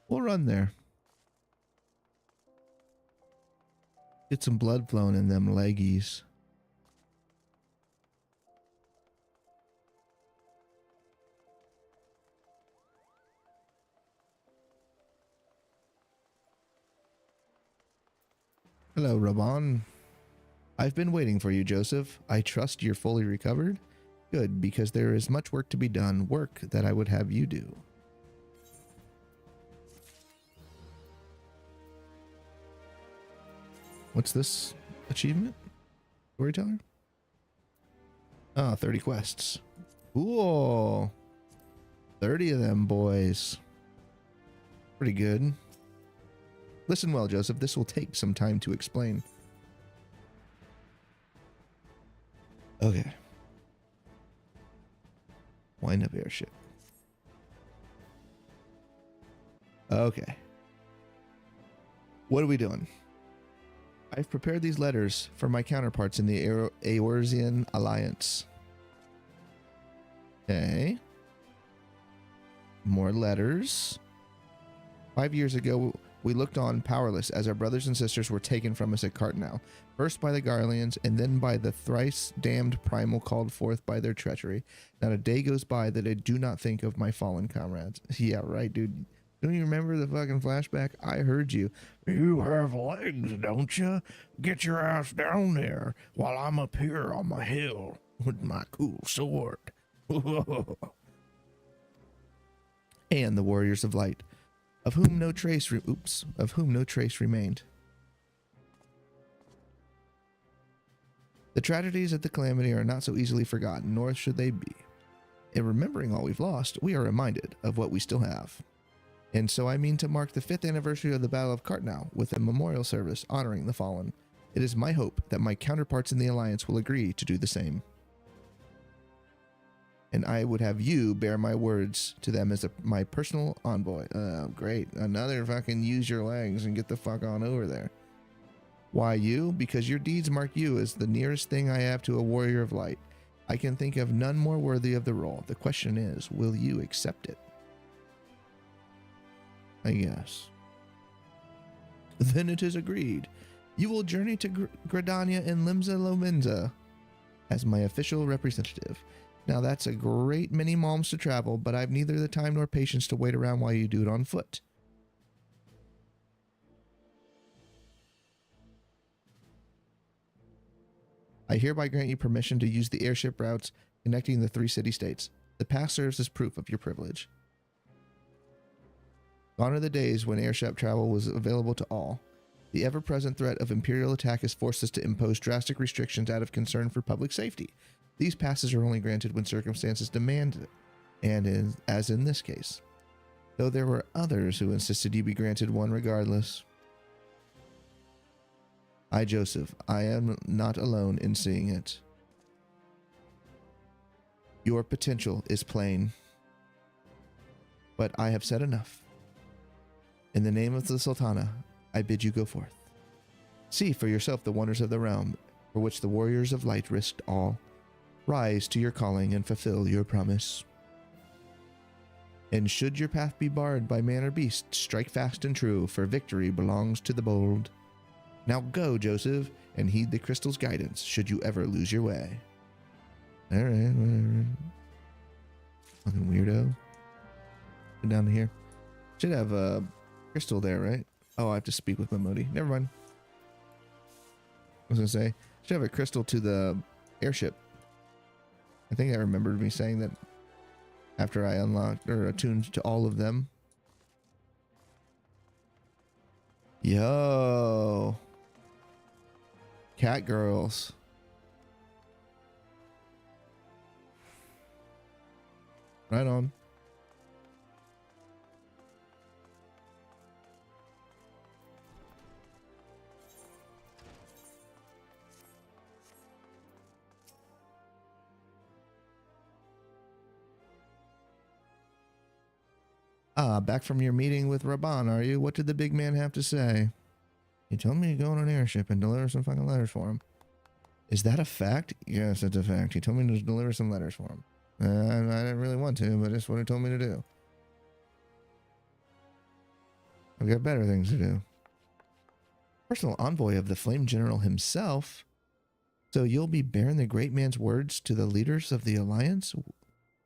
We'll run there. Get some blood flowing in them leggies. Hello, Raban. I've been waiting for you, Joseph. I trust you're fully recovered. Good, because there is much work to be done, work that I would have you do. What's this achievement? Storyteller? Ah, 30 quests. Cool. 30 of them, boys. Pretty good. Listen well, Joseph. This will take some time to explain. Okay. Wind up airship. Okay. What are we doing? I've prepared these letters for my counterparts in the Eorzean Alliance. Okay. More letters. 5 years ago, we looked on powerless as our brothers and sisters were taken from us at Cartnau, first by the Garleans and then by the thrice damned primal called forth by their treachery. Not a day goes by that I do not think of my fallen comrades. Yeah, right, dude. Don't you remember the fucking flashback? I heard you. You have legs, don't you? Get your ass down there while I'm up here on my hill with my cool sword. And the warriors of light, of whom no trace remained. The tragedies of the calamity are not so easily forgotten, nor should they be. In remembering all we've lost, we are reminded of what we still have. And so I mean to mark the 5th anniversary of the Battle of Cartnau with a memorial service honoring the fallen. It is my hope that my counterparts in the Alliance will agree to do the same. And I would have you bear my words to them as my personal envoy. Great. Another fucking use your legs and get the fuck on over there. Why you? Because your deeds mark you as the nearest thing I have to a warrior of light. I can think of none more worthy of the role. The question is, will you accept it? I guess. Then it is agreed. You will journey to Gradania and Limsa Lomenza as my official representative. Now that's a great many malms to travel, but I've neither the time nor patience to wait around while you do it on foot. I hereby grant you permission to use the airship routes connecting the 3 city-states. The pass serves as proof of your privilege. Gone are the days when airship travel was available to all. The ever-present threat of Imperial attack has forced us to impose drastic restrictions out of concern for public safety. These passes are only granted when circumstances demand it, and as in this case. Though there were others who insisted you be granted one regardless. I, Joseph, I am not alone in seeing it. Your potential is plain. But I have said enough. In the name of the Sultana, I bid you go forth. See for yourself the wonders of the realm, for which the warriors of light risked all. Rise to your calling and fulfill your promise. And should your path be barred by man or beast, strike fast and true, for victory belongs to the bold. Now go, Joseph, and heed the crystal's guidance, should you ever lose your way. Alright, whatever. Fucking weirdo. Go down to here. Should have a crystal there, right? Oh, I have to speak with Momodi. Never mind. I was gonna say, should have a crystal to the airship. I think I remembered me saying that after I unlocked or attuned to all of them. Yo. Cat girls. Right on. Ah, back from your meeting with Raban, are you? What did the big man have to say? He told me to go on an airship and deliver some fucking letters for him. Is that a fact? Yes, it's a fact. He told me to deliver some letters for him. I didn't really want to, but that's what he told me to do. I've got better things to do. Personal envoy of the Flame General himself. So you'll be bearing the great man's words to the leaders of the Alliance?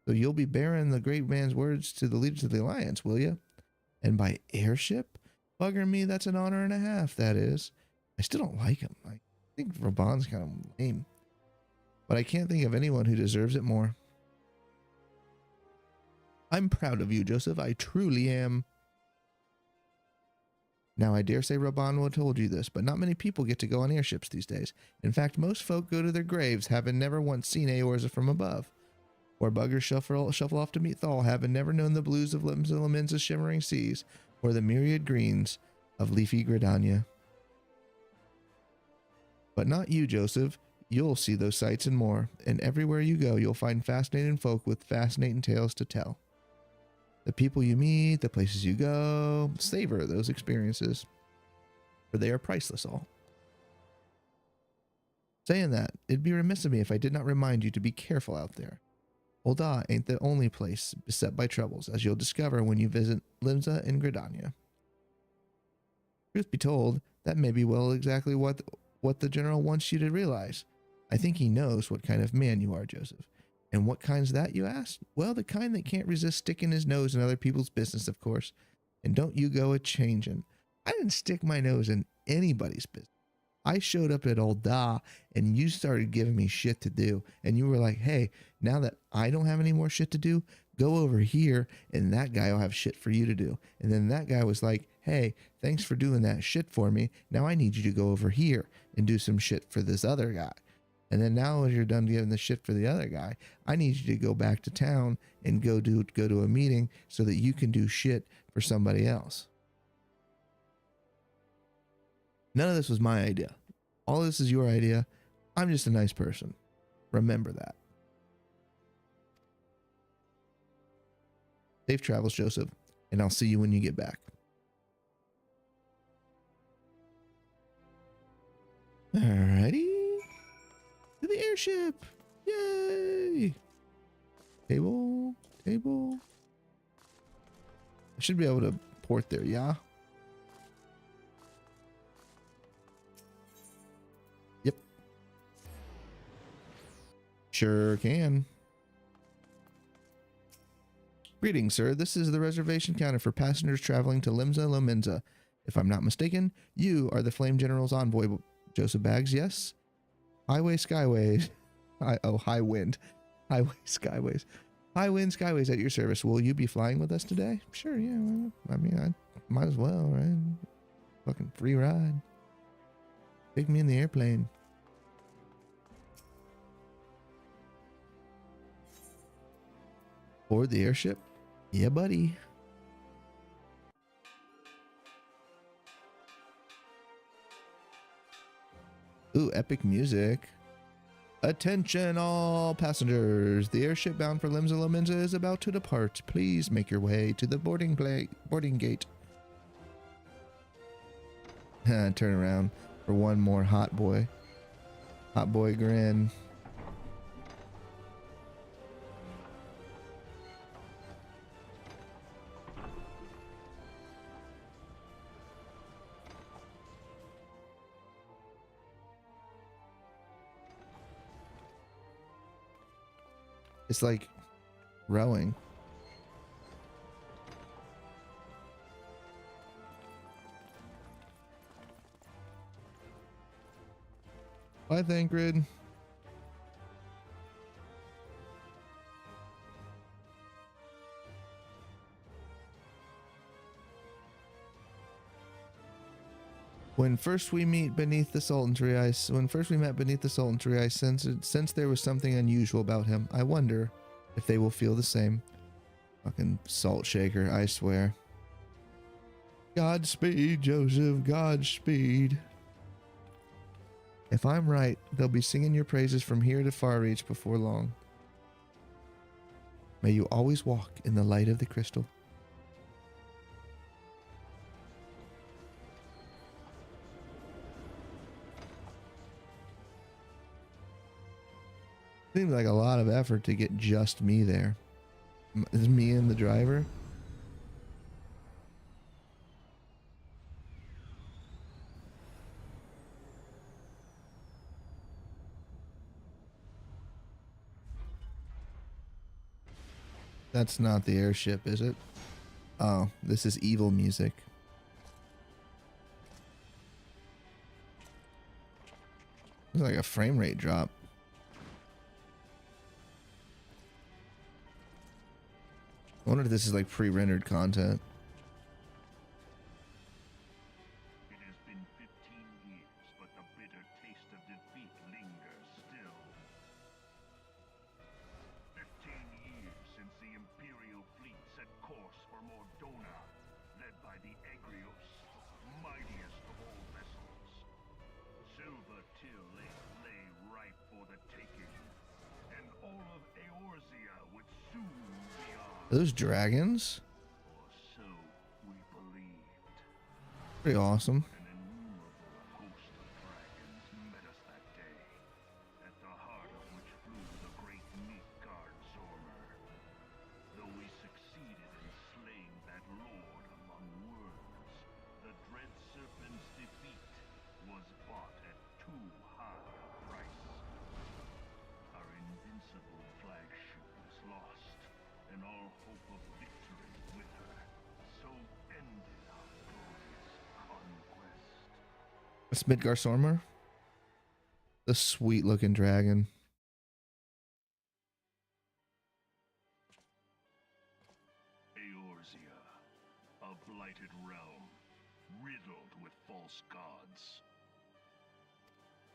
So you'll be bearing the great man's words to the leaders of the Alliance, will you? And by airship? Bugger me, that's an honor and a half, that is. I still don't like him. I think Raban's kind of lame. But I can't think of anyone who deserves it more. I'm proud of you, Joseph. I truly am. Now, I dare say Raban will have told you this, but not many people get to go on airships these days. In fact, most folk go to their graves, having never once seen Aorza from above. Or buggers shuffle off to meet Thal, having never known the blues of Lamenza's shimmering seas, or the myriad greens of leafy Gridania. But not you, Joseph. You'll see those sights and more, and everywhere you go, you'll find fascinating folk with fascinating tales to tell. The people you meet, the places you go, savor those experiences, for they are priceless all. Saying that, it'd be remiss of me if I did not remind you to be careful out there. Ul'dah ain't the only place beset by troubles, as you'll discover when you visit Limsa and Gridania. Truth be told, that may be well exactly what the General wants you to realize. I think he knows what kind of man you are, Joseph. And what kind's that, you ask? Well, the kind that can't resist sticking his nose in other people's business, of course. And don't you go a-changin'. I didn't stick my nose in anybody's business. I showed up at Ul'dah and you started giving me shit to do. And you were like, hey, now that I don't have any more shit to do, go over here and that guy will have shit for you to do. And then that guy was like, hey, thanks for doing that shit for me. Now I need you to go over here and do some shit for this other guy. And then now as you're done giving the shit for the other guy, I need you to go back to town and go to a meeting so that you can do shit for somebody else. None of this was my idea. All this is your idea. I'm just a nice person. Remember that. Safe travels, Joseph, and I'll see you when you get back. Alrighty. To the airship. Yay. Table. I should be able to port there, yeah? Yep. Sure can. Greetings, sir. This is the reservation counter for passengers traveling to Limsa Lomenza. If I'm not mistaken, you are the Flame General's envoy, Joseph Baggs, yes? Highway Skyways. High wind. Highway Skyways. High wind Skyways at your service. Will you be flying with us today? Sure, yeah. I mean, I might as well, right? Fucking free ride. Take me in the airplane. Board the airship? Yeah, buddy. Ooh, epic music. Attention all passengers. The airship bound for Limsa Lominsa is about to depart. Please make your way to the boarding gate. Turn around for one more hot boy. Hot boy grin. It's like rowing. Bye, Thancred. When first we met beneath the Sultan tree, I sensed there was something unusual about him. I wonder if they will feel the same. Fucking salt shaker, I swear. Godspeed, Joseph, Godspeed. If I'm right, they'll be singing your praises from here to far reach before long. May you always walk in the light of the crystal. Seems like a lot of effort to get just me there. Is me and the driver? That's not the airship, is it? Oh, this is evil music. It's like a frame rate drop. I wonder if this is like pre-rendered content. It has been 15 years, but the bitter taste of defeat lingers still. 15 years since the Imperial fleet set course for Mordona, led by the Egrios, mightiest of all vessels. Silver Till lay ripe for the taking, and all of Eorzea would soon be ours. Those dragons? Or so we believed. Pretty awesome. An innumerable host of dragons met us that day, at the heart of which flew the great Midgard Zormer. Though we succeeded in slaying that lord among worms, the dread serpent's defeat was bought at too high a price. Our invincible flagship was lost, and all hope of victory with her. So ended our glorious conquest. That's Midgar Sormer. The sweet looking dragon. Eorzea, a blighted realm, riddled with false gods.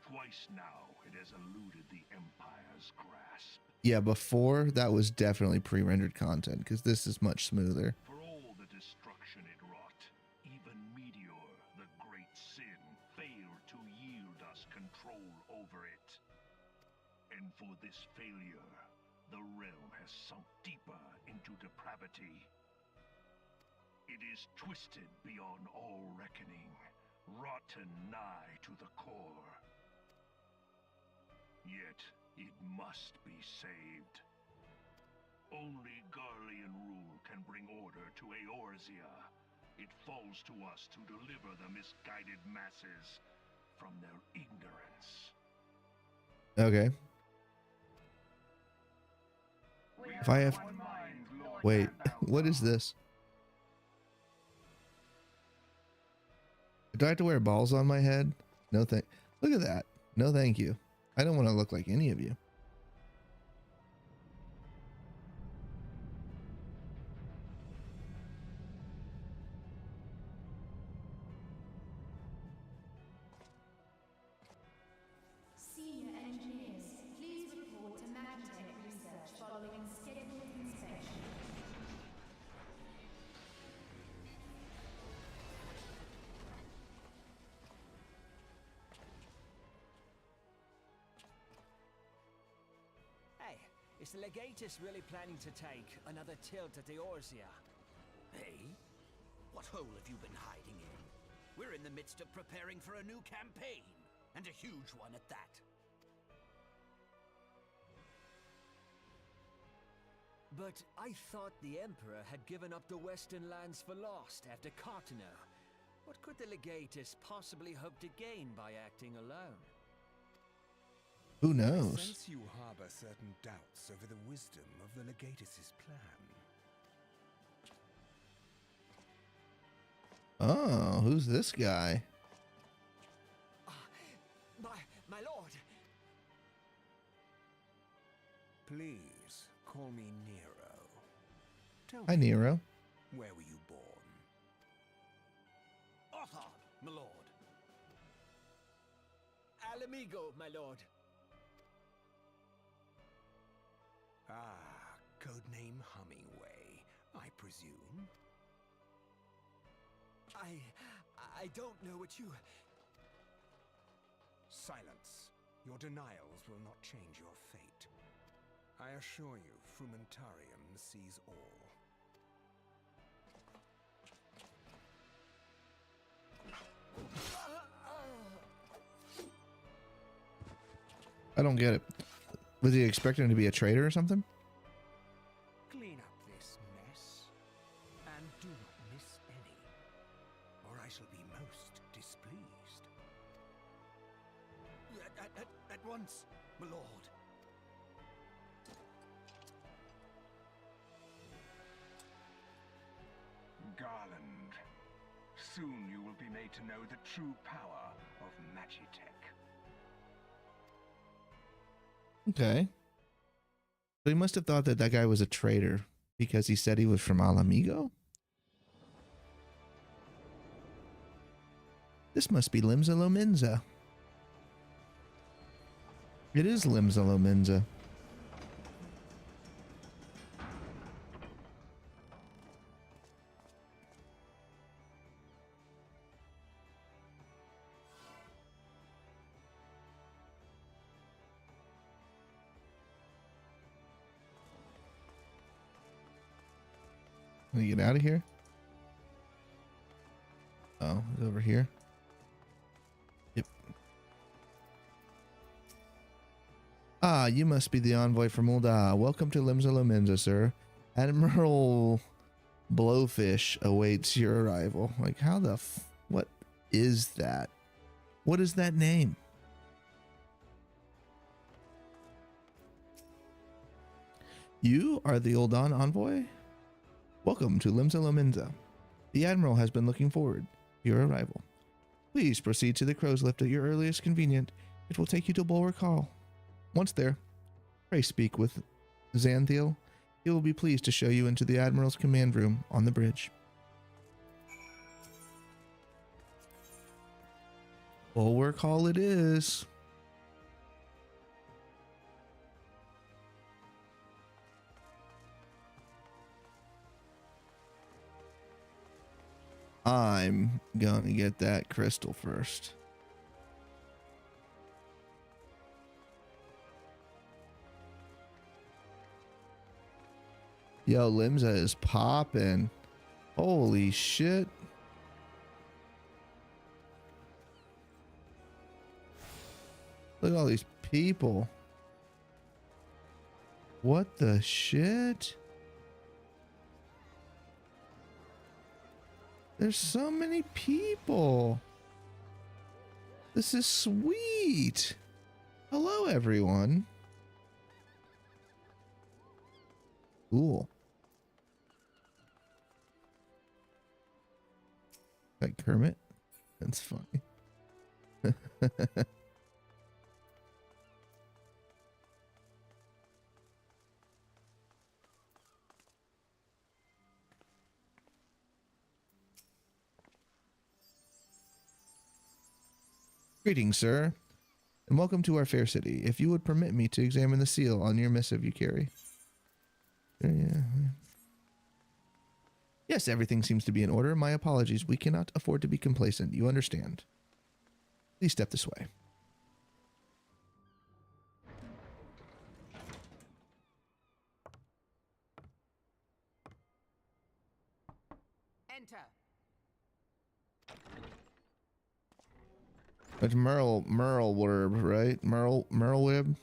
Twice now it has eluded the Empire's grasp. Yeah, before that was definitely pre-rendered content because this is much smoother. For all the destruction it wrought, even Meteor, the great sin, failed to yield us control over it. And for this failure, the realm has sunk deeper into depravity. It is twisted beyond all reckoning, rotten nigh to the core. Yet, it must be saved. Only Garlean rule can bring order to Eorzea. It falls to us to deliver the misguided masses from their ignorance. Okay. If I have... Wait, what is this? Do I have to wear balls on my head? No thank... Look at that. No thank you. I don't want to look like any of you. Senior engineers, please report to Magitech research following scheduled inspection. Hey, is the Legatus really planning to take another tilt at the Eorzea? Hey? What hole have you been hiding in? We're in the midst of preparing for a new campaign, and a huge one at that. But I thought the Emperor had given up the Western lands for lost after Carteneau. What could the Legatus possibly hope to gain by acting alone? Who I knows? sense you harbor certain doubts over the wisdom of the Legatus's plan. Oh, who's this guy? My lord! Please, call me Nero. Tell Hi, me, Nero. where were you born? Arthur, my lord. Alamigo, my lord. Ah, codename Hummingway, I presume? I don't know what you... Silence. Your denials will not change your fate. I assure you, Frumentarium sees all. I don't get it. Was he expecting to be a traitor or something? Clean up this mess, and do not miss any, or I shall be most displeased. At once, my lord. Garland, soon you will be made to know the true power of Magitech. Okay. So he must have thought that that guy was a traitor because he said he was from Alamigo? This must be Limsa Lominsa. It is Limsa Lominsa. Let me get out of here. Oh, it's over here. Yep. Ah, you must be the envoy from Ulda. Welcome to Limsa Lominsa, sir. Admiral Blowfish awaits your arrival. Like, how the what is that? What is that name? You are the Uldan envoy? Welcome to Limsa Lominsa. The Admiral has been looking forward to your arrival. Please proceed to the crow's lift at your earliest convenience. It will take you to Bulwark Hall. Once there, pray speak with Xanthiel. He will be pleased to show you into the Admiral's command room on the bridge. Bulwark Hall it is. I'm gonna get that crystal first. Yo, Limsa is popping. Holy shit. Look at all these people. What the shit? There's so many people. This is sweet. Hello, everyone. Cool. Like Kermit? That's funny. Greetings, sir, and welcome to our fair city. If you would permit me to examine the seal on your missive you carry. Yeah. Yes, everything seems to be in order. My apologies. We cannot afford to be complacent. You understand. Please step this way. Enter. It's Merlwib, right? Merlwib?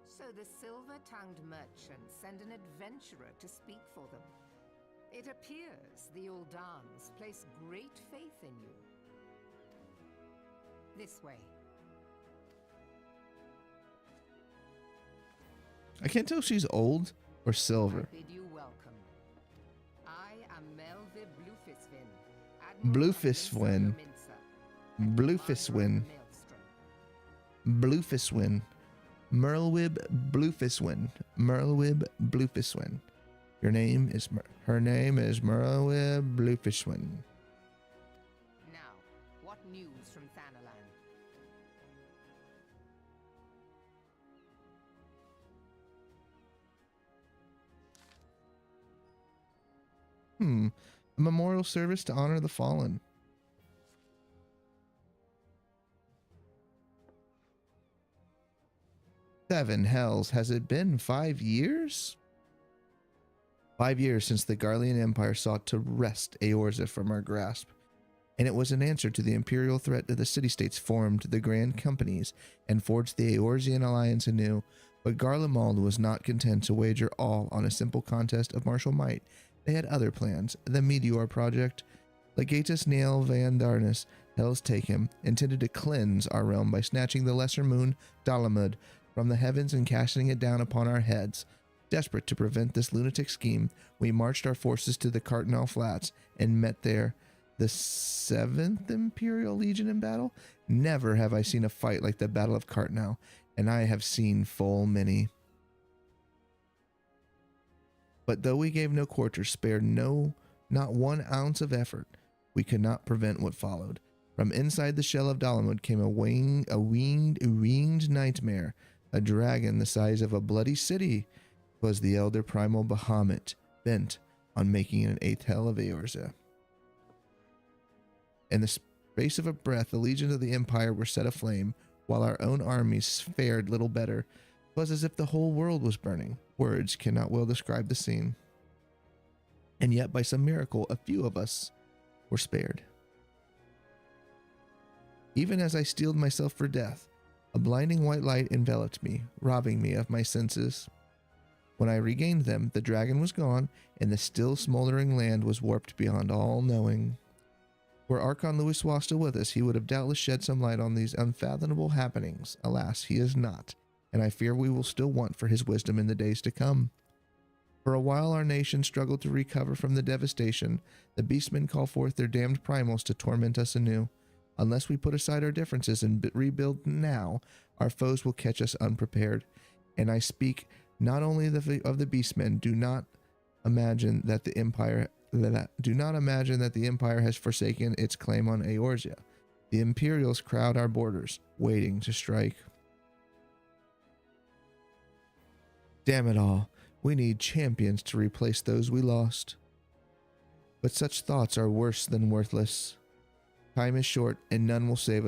So the silver-tongued merchants send an adventurer to speak for them. It appears the Uldans place great faith in you. This way. I can't tell if she's old or silver. I bid you welcome. I am Melvib Bluefisvin, Admiral of Bluefiswin. Minster, Bluefiswin. Maelstrom. Bluefiswin. Merlwib Bluefiswin. Merlwib Bluefiswin. Her name is Merlwib Bluefiswin. Now, what news from Thanalan? A memorial service to honor the fallen. Seven hells. Has it been 5 years? 5 years since the Garlean Empire sought to wrest Eorza from our grasp, and it was an answer to the imperial threat that the city-states formed the Grand Companies and forged the Eorzean alliance anew. But Garlemald was not content to wager all on a simple contest of martial might. They had other plans. The Meteor Project, Legatus Nail Van Darnus, Hell's Take Him, intended to cleanse our realm by snatching the lesser moon, Dalamud, from the heavens and casting it down upon our heads. Desperate to prevent this lunatic scheme, we marched our forces to the Cartnal Flats and met there the 7th Imperial Legion in battle. Never have I seen a fight like the Battle of Cartnal, and I have seen full many. But though we gave no quarter, spared not 1 ounce of effort, we could not prevent what followed. From inside the shell of Dalamud came a winged nightmare, a dragon the size of a bloody city. 'Twas the elder primal Bahamut, bent on making an 8th hell of Eorza. In the space of a breath, the legions of the Empire were set aflame, while our own armies fared little better. 'Twas as if the whole world was burning. Words cannot well describe the scene. And yet, by some miracle, a few of us were spared. Even as I steeled myself for death, a blinding white light enveloped me, robbing me of my senses. When I regained them, the dragon was gone, and the still smoldering land was warped beyond all knowing. Were Archon Louisoix still with us, he would have doubtless shed some light on these unfathomable happenings. Alas, he is not, and I fear we will still want for his wisdom in the days to come. For a while our nation struggled to recover from the devastation. The beastmen call forth their damned primals to torment us anew. Unless we put aside our differences and rebuild now, our foes will catch us unprepared. And I speak not only of the beastmen. Do not imagine that the Empire has forsaken its claim on Eorzea. The Imperials crowd our borders, waiting to strike. Damn it all, we need champions to replace those we lost. But such thoughts are worse than worthless. Time is short, and none will save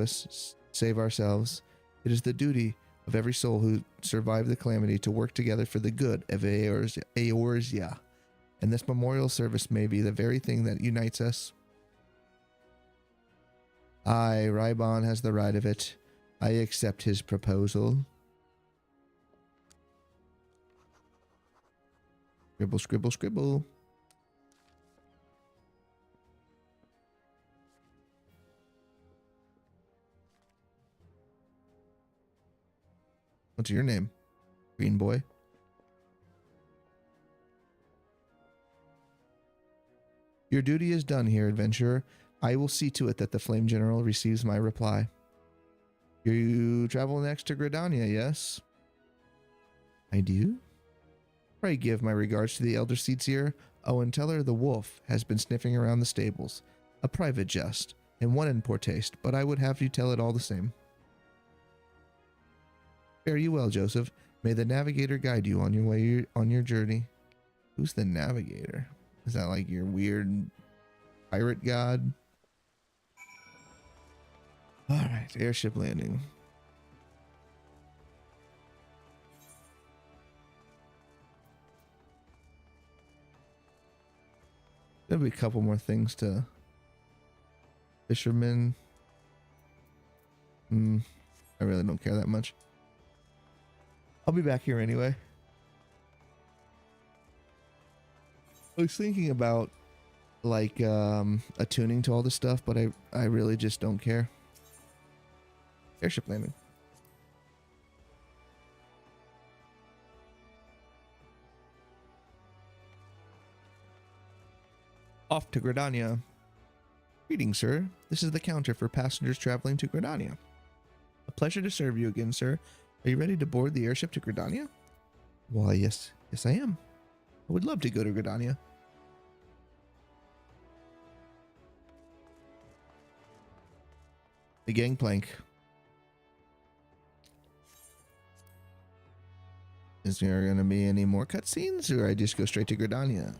ourselves. It is the duty of every soul who survived the calamity to work together for the good of Eorzea. And this memorial service may be the very thing that unites us. Aye, Rybon has the right of it. I accept his proposal. Scribble, scribble, scribble. What's your name, Green Boy? Your duty is done here, adventurer. I will see to it that the Flame General receives my reply. You travel next to Gridania, yes? I do? Pray give my regards to the Elder Seedseer. Oh, and tell her the wolf has been sniffing around the stables. A private jest. and one in poor taste, but I would have you tell it all the same. Fare you well, Joseph. May the navigator guide you on your way on your journey. Who's the navigator? Is that like your weird pirate god? All right, airship landing. There'll be a couple more things to fishermen. I really don't care that much. I'll be back here anyway. I was thinking about like attuning to all this stuff, but I really just don't care. Airship landing. Off to Gridania. Greetings, sir. This is the counter for passengers traveling to Gridania. A pleasure to serve you again, sir. Are you ready to board the airship to Gridania? Why, yes I am. I would love to go to Gridania. The gangplank. Is there going to be any more cutscenes, or I just go straight to Gridania?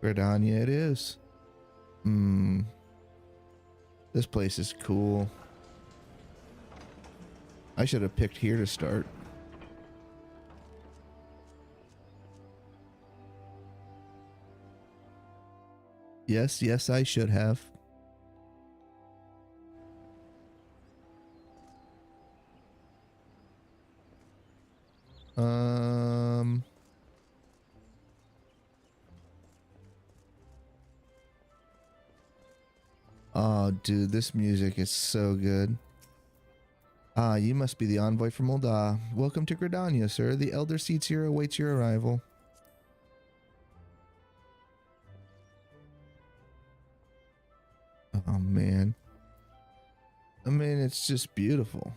Gridania it is. This place is cool. I should have picked here to start. Yes, I should have. Oh, dude, this music is so good. Ah, you must be the envoy from Ul'dah. Welcome to Gridania, sir. The Elder Seats here awaits your arrival. Oh, man. I mean, it's just beautiful.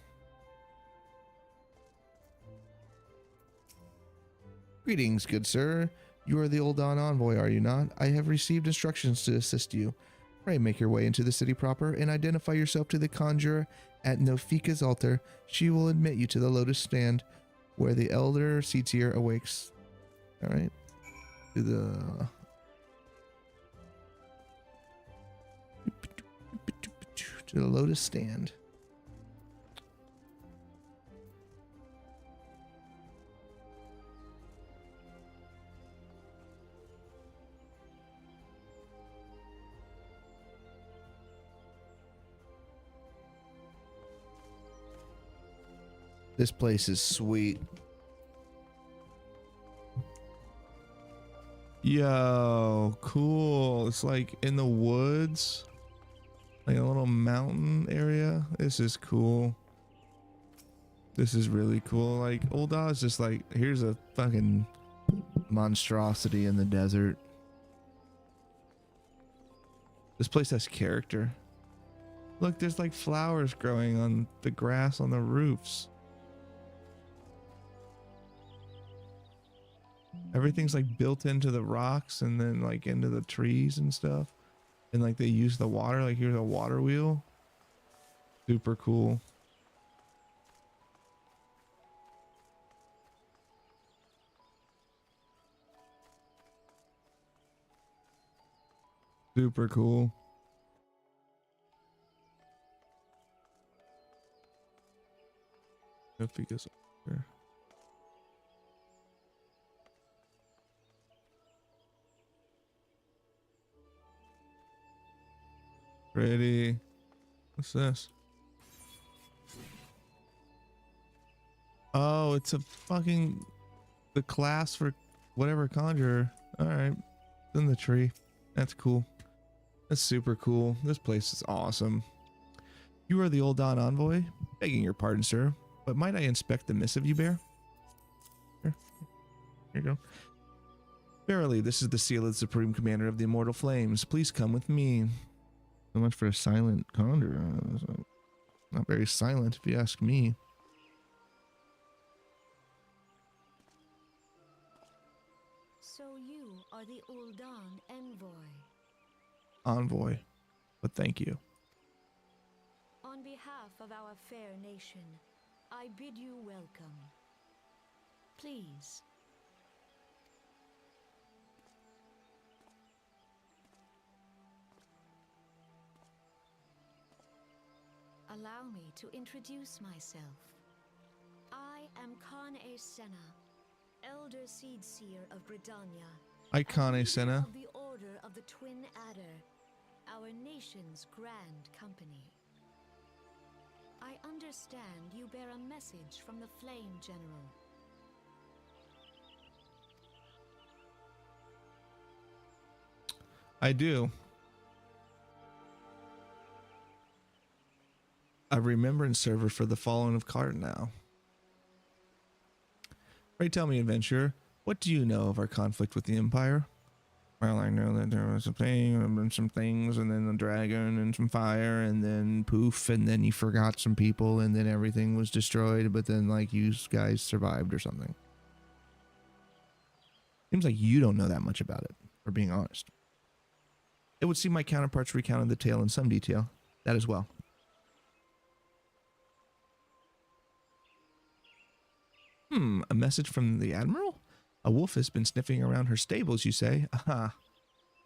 Greetings, good sir. You are the Ul'dah envoy, are you not? I have received instructions to assist you. Pray make your way into the city proper and identify yourself to the conjurer at Nofika's altar. She will admit you to the lotus stand where the elder Seatsier awakes. All right. To the lotus stand. This place is sweet. Yo, cool. It's like in the woods, like a little mountain area. This is cool. This is really cool. Like Ul'dah is just like, here's a fucking monstrosity in the desert. This place has character. Look, there's like flowers growing on the grass on the roofs. Everything's like built into the rocks and then like into the trees and stuff. And like they use the water, like here's a water wheel. Super cool. Super cool. If he goes here. Ready. What's this? Oh, it's a fucking the class for whatever conjurer. All right, it's in the tree. That's cool. That's super cool. This place is awesome. You are the Ul'dah envoy. Begging your pardon, sir, but might I inspect the missive you bear? Here you go. Verily, this is the seal of the Supreme Commander of the Immortal Flames. Please come with me. So much for a silent condor. Not very silent, if you ask me. So you are the Uldan envoy. Envoy. But thank you. On behalf of our fair nation, I bid you welcome. Please. Allow me to introduce myself. I am Khan A. Senna, Elder Seed Seer of Gridania. Icon and Senna. leader of the Order of the Twin Adder, our nation's grand company. I understand you bear a message from the Flame General. I do. A remembrance server for the fallen of Cardinal. Pray tell me, adventurer, what do you know of our conflict with the Empire? Well, I know that there was a thing, and some things, and then a dragon, and some fire, and then poof, and then you forgot some people, and then everything was destroyed, but then, like, you guys survived or something. Seems like you don't know that much about it, for being honest. It would seem my counterparts recounted the tale in some detail. That as well. A message from the Admiral? A wolf has been sniffing around her stables, you say? Aha.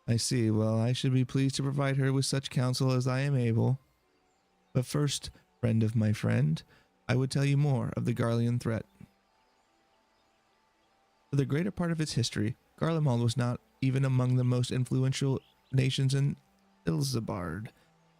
I see. Well, I should be pleased to provide her with such counsel as I am able. But first, friend of my friend, I would tell you more of the Garlean threat. For the greater part of its history, Garlemald was not even among the most influential nations in Ilzabard,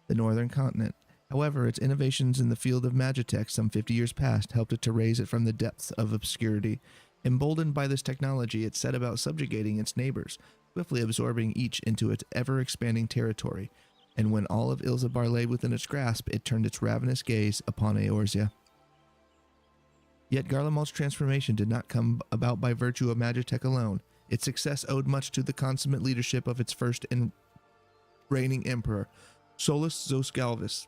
the northern continent. However, its innovations in the field of magitech some 50 years past helped it to raise it from the depths of obscurity. Emboldened by this technology, it set about subjugating its neighbors, swiftly absorbing each into its ever-expanding territory. And when all of Ilzabar lay within its grasp, it turned its ravenous gaze upon Eorzea. Yet Garlemald's transformation did not come about by virtue of magitech alone. Its success owed much to the consummate leadership of its first and reigning emperor, Solus Zosgalvis,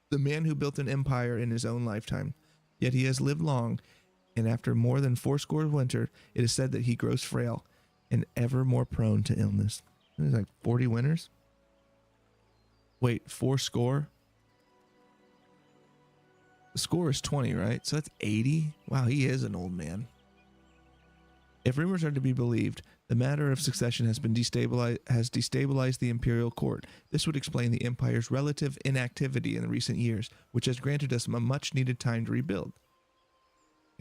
the man who built an empire in his own lifetime. Yet he has lived long, and after more than 80 winters, it is said that he grows frail and ever more prone to illness. There's like 40 winters? Wait, 80? The score is 20, right? So that's 80? Wow, he is an old man. If rumors are to be believed, the matter of succession has destabilized the imperial court. This would explain the empire's relative inactivity in recent years, which has granted us a much-needed time to rebuild.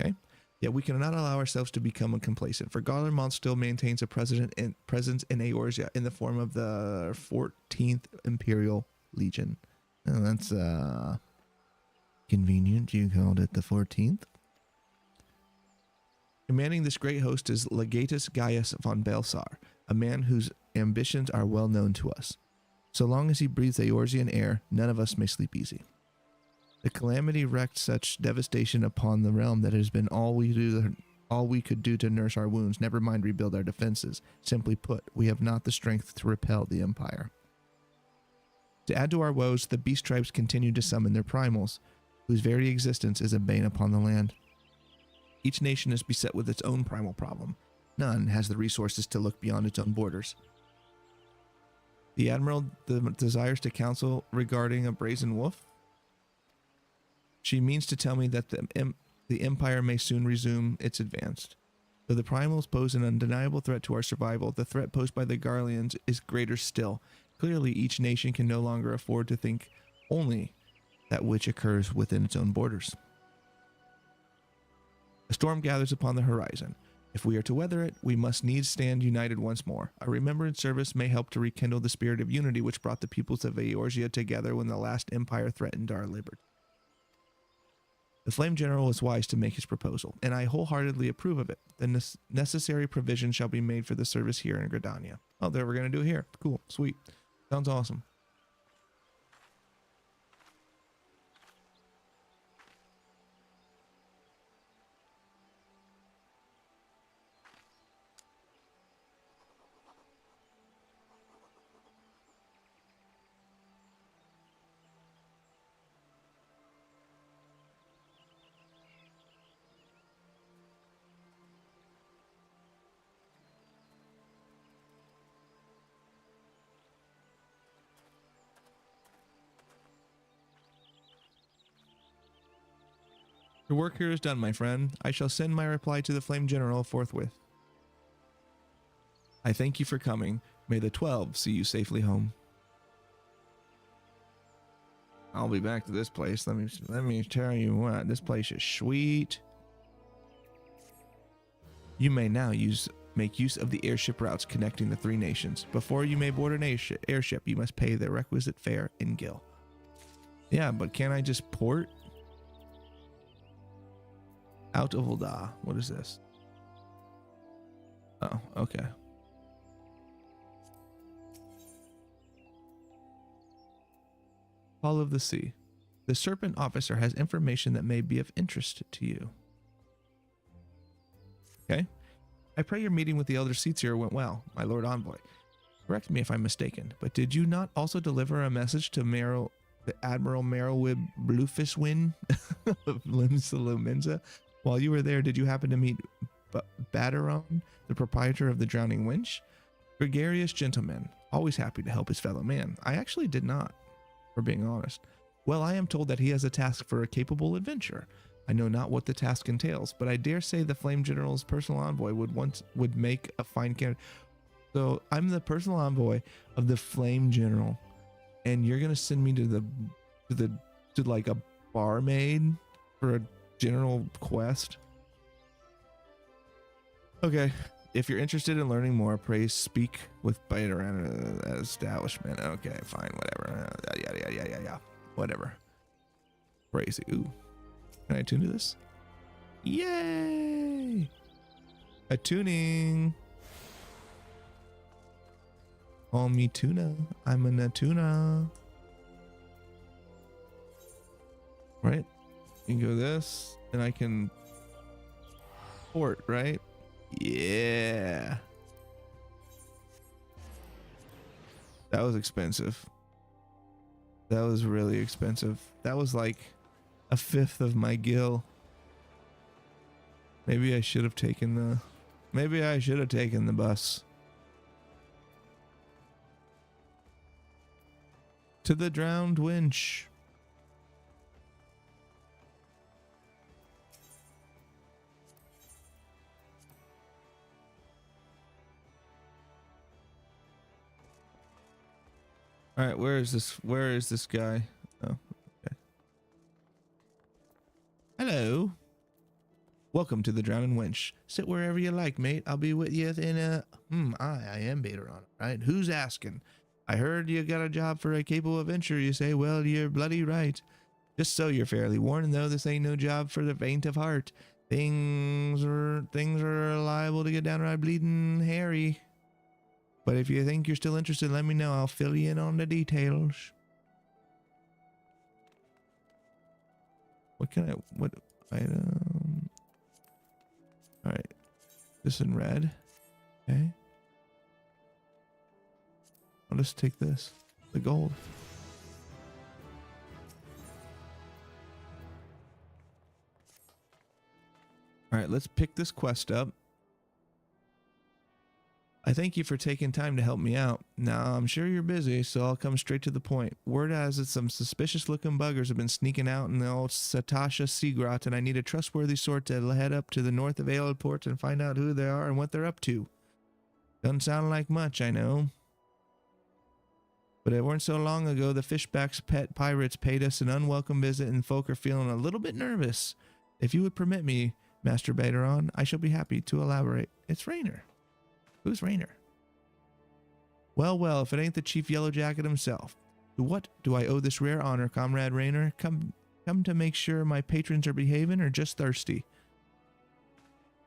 Okay? Yet we cannot allow ourselves to become complacent, for Garlemald still maintains a presence in Eorzea in the form of the 14th Imperial Legion. Oh, that's convenient. You called it the 14th. Commanding this great host is Legatus Gaius von Belsar, a man whose ambitions are well known to us. So long as he breathes Eorzean air, none of us may sleep easy. The calamity wreaked such devastation upon the realm that it has been all we could do to nurse our wounds, never mind rebuild our defenses. Simply put, we have not the strength to repel the Empire. To add to our woes, the beast tribes continue to summon their primals, whose very existence is a bane upon the land. Each nation is beset with its own primal problem. None has the resources to look beyond its own borders. The Admiral desires to counsel regarding a brazen wolf. She means to tell me that the Empire may soon resume its advance. Though the primals pose an undeniable threat to our survival, the threat posed by the Garleans is greater still. Clearly, each nation can no longer afford to think only that which occurs within its own borders. A storm gathers upon the horizon. If we are to weather it, we must needs stand united once more. A remembrance service may help to rekindle the spirit of unity which brought the peoples of Eorzea together when the last empire threatened our liberty. The Flame General is wise to make his proposal, and I wholeheartedly approve of it. The necessary provision shall be made for the service here in Gridania. Oh, we're going to do it here. Cool. Sweet. Sounds awesome. Your work here is done, my friend. I shall send my reply to the Flame General forthwith. I thank you for coming. May the 12 see you safely home. I'll be back to this place. Let me tell you what, this place is sweet. You may now make use of the airship routes connecting the three nations. Before you may board an airship, you must pay the requisite fare in Gil. Yeah, but can't I just port? Out of Ul'dah. What is this? Oh, okay. Call of the Sea. The Serpent Officer has information that may be of interest to you. Okay. I pray your meeting with the Elder Seatsier went well, my Lord Envoy. Correct me if I'm mistaken, but did you not also deliver a message to Admiral Merylwib Bluefishwin of Limsa? While you were there, did you happen to meet Baderon, the proprietor of the Drowning Winch? Gregarious gentleman, always happy to help his fellow man. I actually did not, for being honest. Well, I am told that he has a task for a capable adventurer. I know not what the task entails, but I dare say the Flame General's personal envoy would make a fine candidate. So I'm the personal envoy of the Flame General, and you're gonna send me to like a barmaid for a general quest. Okay, if you're interested in learning more, pray speak with Baderon establishment. Okay, fine, whatever. Yeah. Whatever. Crazy. Ooh. Can I attune to this? Yay! Attuning. Call me Tuna. I'm an Attuna. Right? You can go this, and I can port, right? Yeah. That was expensive. That was really expensive. That was like a fifth of my gil. Maybe I should have taken the bus. To the drowned winch. All right, where is this guy? Oh, okay. Hello. Welcome to the Drowning Winch. Sit wherever you like, mate. I'll be with you in a... I am Baderon, right? Who's asking? I heard you got a job for a capable adventurer. You say, well, you're bloody right. Just so you're fairly warned, though, this ain't no job for the faint of heart. Things are liable to get downright bleeding hairy. But if you think you're still interested, let me know. I'll fill you in on the details. What item? All right. This in red. Okay. I'll just take this. The gold. All right, let's pick this quest up. I thank you for taking time to help me out. Now, I'm sure you're busy, so I'll come straight to the point. Word has it some suspicious-looking buggers have been sneaking out in the old Satasha Seagrot, and I need a trustworthy sort to head up to the north of Aeleport and find out who they are and what they're up to. Doesn't sound like much, I know. But it weren't so long ago the Fishback's pet pirates paid us an unwelcome visit, and folk are feeling a little bit nervous. If you would permit me, Master Baderon, I shall be happy to elaborate. It's Rainer. Who's Rainer? Well, if it ain't the Chief Yellowjacket himself. To what do I owe this rare honor, Comrade Rainer? Come to make sure my patrons are behaving, or just thirsty?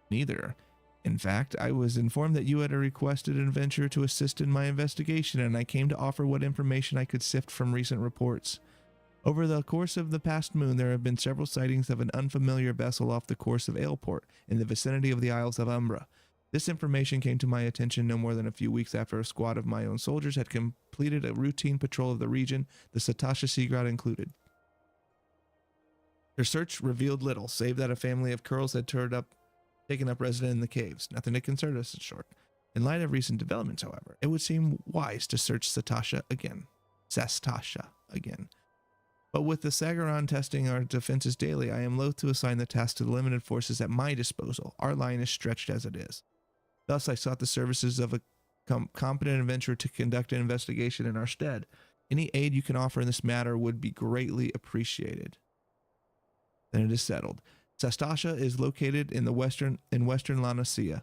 Neither. In fact, I was informed that you had requested an adventurer to assist in my investigation, and I came to offer what information I could sift from recent reports. Over the course of the past moon, there have been several sightings of an unfamiliar vessel off the course of Aeleport, in the vicinity of the Isles of Umbra. This information came to my attention no more than a few weeks after a squad of my own soldiers had completed a routine patrol of the region, the Satasha Seagrot included. Their search revealed little, save that a family of Curls had taken up residence in the caves. Nothing to concern us, in short. In light of recent developments, however, it would seem wise to search Sastasha again. But with the Sagaron testing our defenses daily, I am loath to assign the task to the limited forces at my disposal. Our line is stretched as it is. Thus, I sought the services of a competent adventurer to conduct an investigation in our stead. Any aid you can offer in this matter would be greatly appreciated. Then it is settled. Sastasha is located in western Lanasia.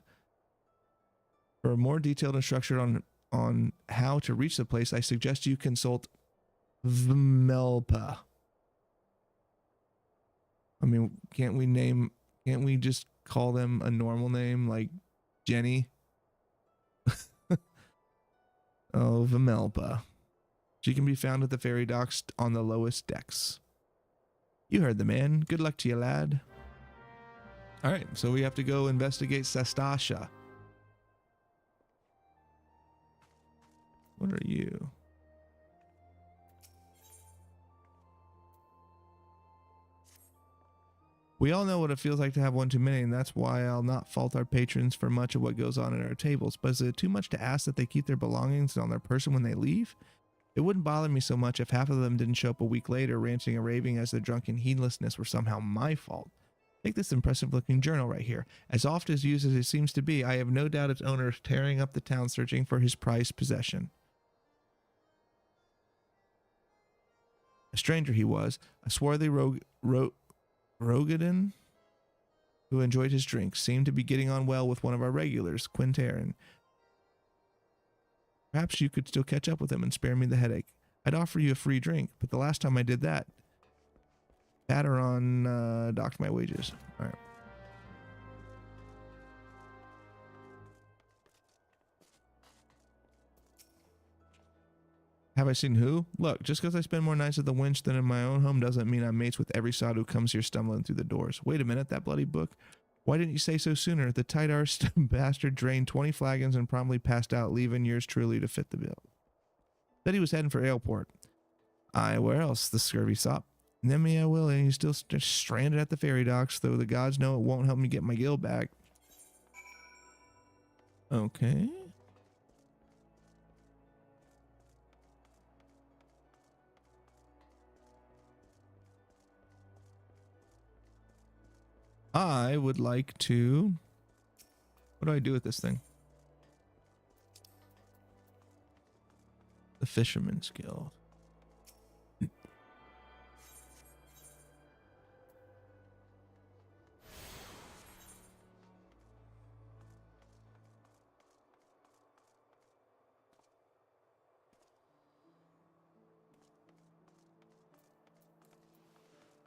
For a more detailed instruction on how to reach the place, I suggest you consult Vmelpa. I mean, can't we just call them a normal name like Jenny? Oh, Vmelpa. She can be found at the ferry docks on the lowest decks. You heard the man. Good luck to you, lad. All right, so we have to go investigate Sastasha. What are you? We all know what it feels like to have one too many, and that's why I'll not fault our patrons for much of what goes on at our tables. But is it too much to ask that they keep their belongings on their person when they leave? It wouldn't bother me so much if half of them didn't show up a week later, ranting and raving as their drunken heedlessness were somehow my fault. Take this impressive-looking journal right here. As oft as used as it seems to be, I have no doubt its owner is tearing up the town searching for his prized possession. A stranger he was, a swarthy Rogadin, who enjoyed his drink, seemed to be getting on well with one of our regulars, Quintarin. Perhaps you could still catch up with him and spare me the headache. I'd offer you a free drink, but the last time I did that, Padaron docked my wages. All right. Have I seen who? Look, just because I spend more nights at the Winch than in my own home doesn't mean I'm mates with every sod who comes here stumbling through the doors. Wait a minute, that bloody book. Why didn't you say so sooner? The tight-arsed bastard drained 20 flagons and promptly passed out, leaving yours truly to fit the bill. Said he was heading for Aleport. Aye, where else? The scurvy sop. And then me I will, and he's still stranded at the ferry docks, though the gods know it won't help me get my guild back. Okay. I would like to... What do I do with this thing? The Fisherman's Guild.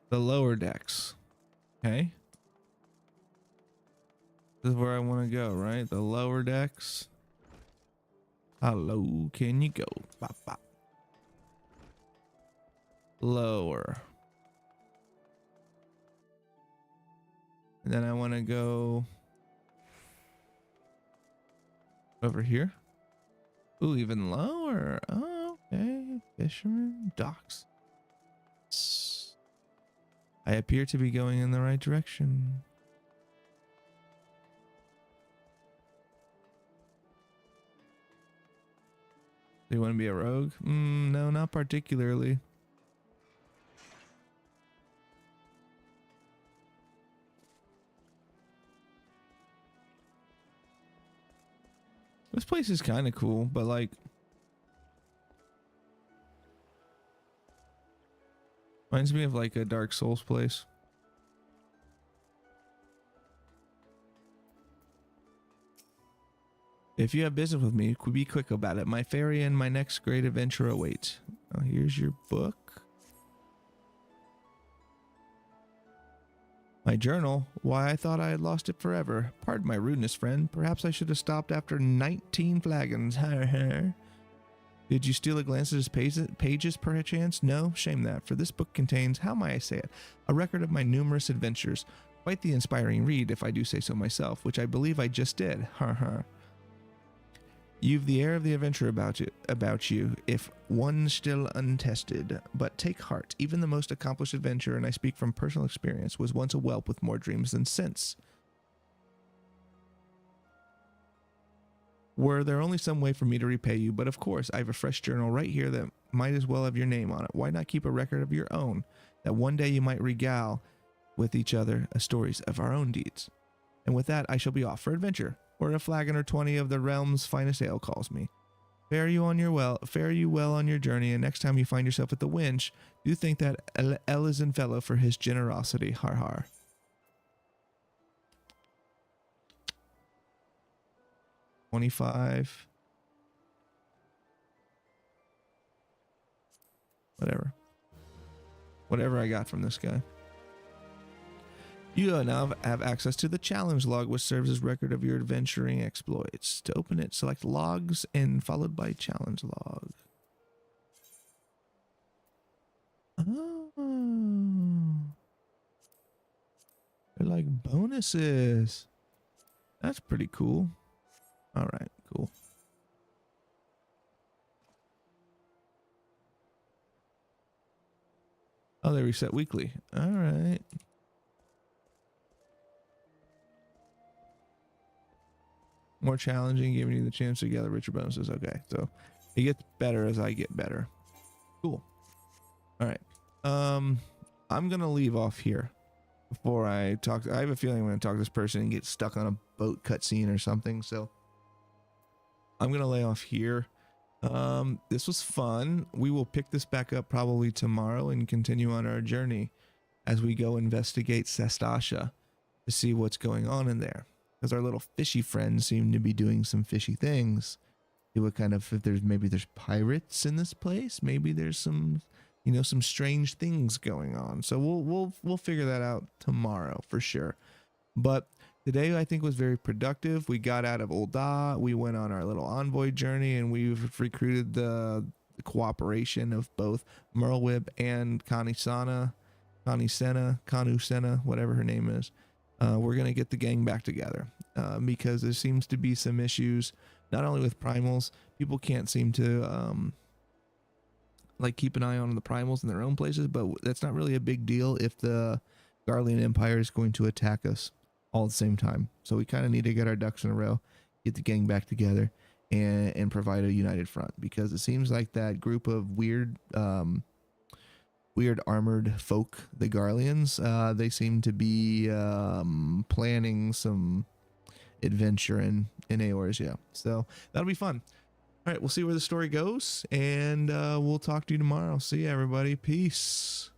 The lower decks. Okay. This is where I want to go, right? The lower decks. How low can you go? Bop, bop. Lower. And then I want to go over here. Ooh, even lower. Oh, okay. Fisherman docks. I appear to be going in the right direction. Do you want to be a rogue? No, not particularly. This place is kind of cool, but like... Reminds me of like a Dark Souls place. If you have business with me, be quick about it. My ferry and my next great adventure await. Oh, here's your book. My journal? Why, I thought I had lost it forever. Pardon my rudeness, friend. Perhaps I should have stopped after 19 flagons. Did you steal a glance at his pages, perchance? No, shame that, for this book contains, how may I say it, a record of my numerous adventures. Quite the inspiring read, if I do say so myself, which I believe I just did. You've the air of the adventurer about you, if one still untested. But take heart, even the most accomplished adventurer, and I speak from personal experience, was once a whelp with more dreams than sense. Were there only some way for me to repay you, but of course, I have a fresh journal right here that might as well have your name on it. Why not keep a record of your own, that one day you might regale with each other stories of our own deeds? And with that, I shall be off for adventure, or a flagon or 20 of the realm's finest ale calls me. Fare you well on your journey, and next time you find yourself at the winch, do thank that Ellison fellow for his generosity. Har har. $25. Whatever I got from this guy. You now have access to the challenge log, which serves as record of your adventuring exploits. To open it, select logs and followed by challenge log. Oh. They're like bonuses. That's pretty cool. All right, cool. Oh, they reset weekly. All right. More challenging, giving you the chance to gather richer bonuses. Okay, so it gets better as I get better. Cool. All right. I'm gonna leave off here before I talk. I have a feeling I'm gonna talk to this person and get stuck on a boat cutscene or something. So I'm gonna lay off here. This was fun. We will pick this back up probably tomorrow and continue on our journey as we go investigate Sestasha to see what's going on in there. Because our little fishy friends seem to be doing some fishy things. See what kind of, if maybe there's pirates in this place, maybe there's some, some strange things going on. So we'll figure that out tomorrow for sure. But today I think was very productive. We got out of Ul'dah. We went on our little envoy journey, and we've recruited the cooperation of both Merlwyb and Kanu Senna, whatever her name is. We're going to get the gang back together because there seems to be some issues, not only with primals. People can't seem to keep an eye on the primals in their own places, but that's not really a big deal if the Garlean Empire is going to attack us all at the same time. So we kind of need to get our ducks in a row, get the gang back together, and provide a united front, because it seems like that group of weird armored folk, the Garleans, they seem to be planning some adventure in Eorzea. So that'll be fun. All right, we'll see where the story goes, and we'll talk to you tomorrow. See you, everybody. Peace.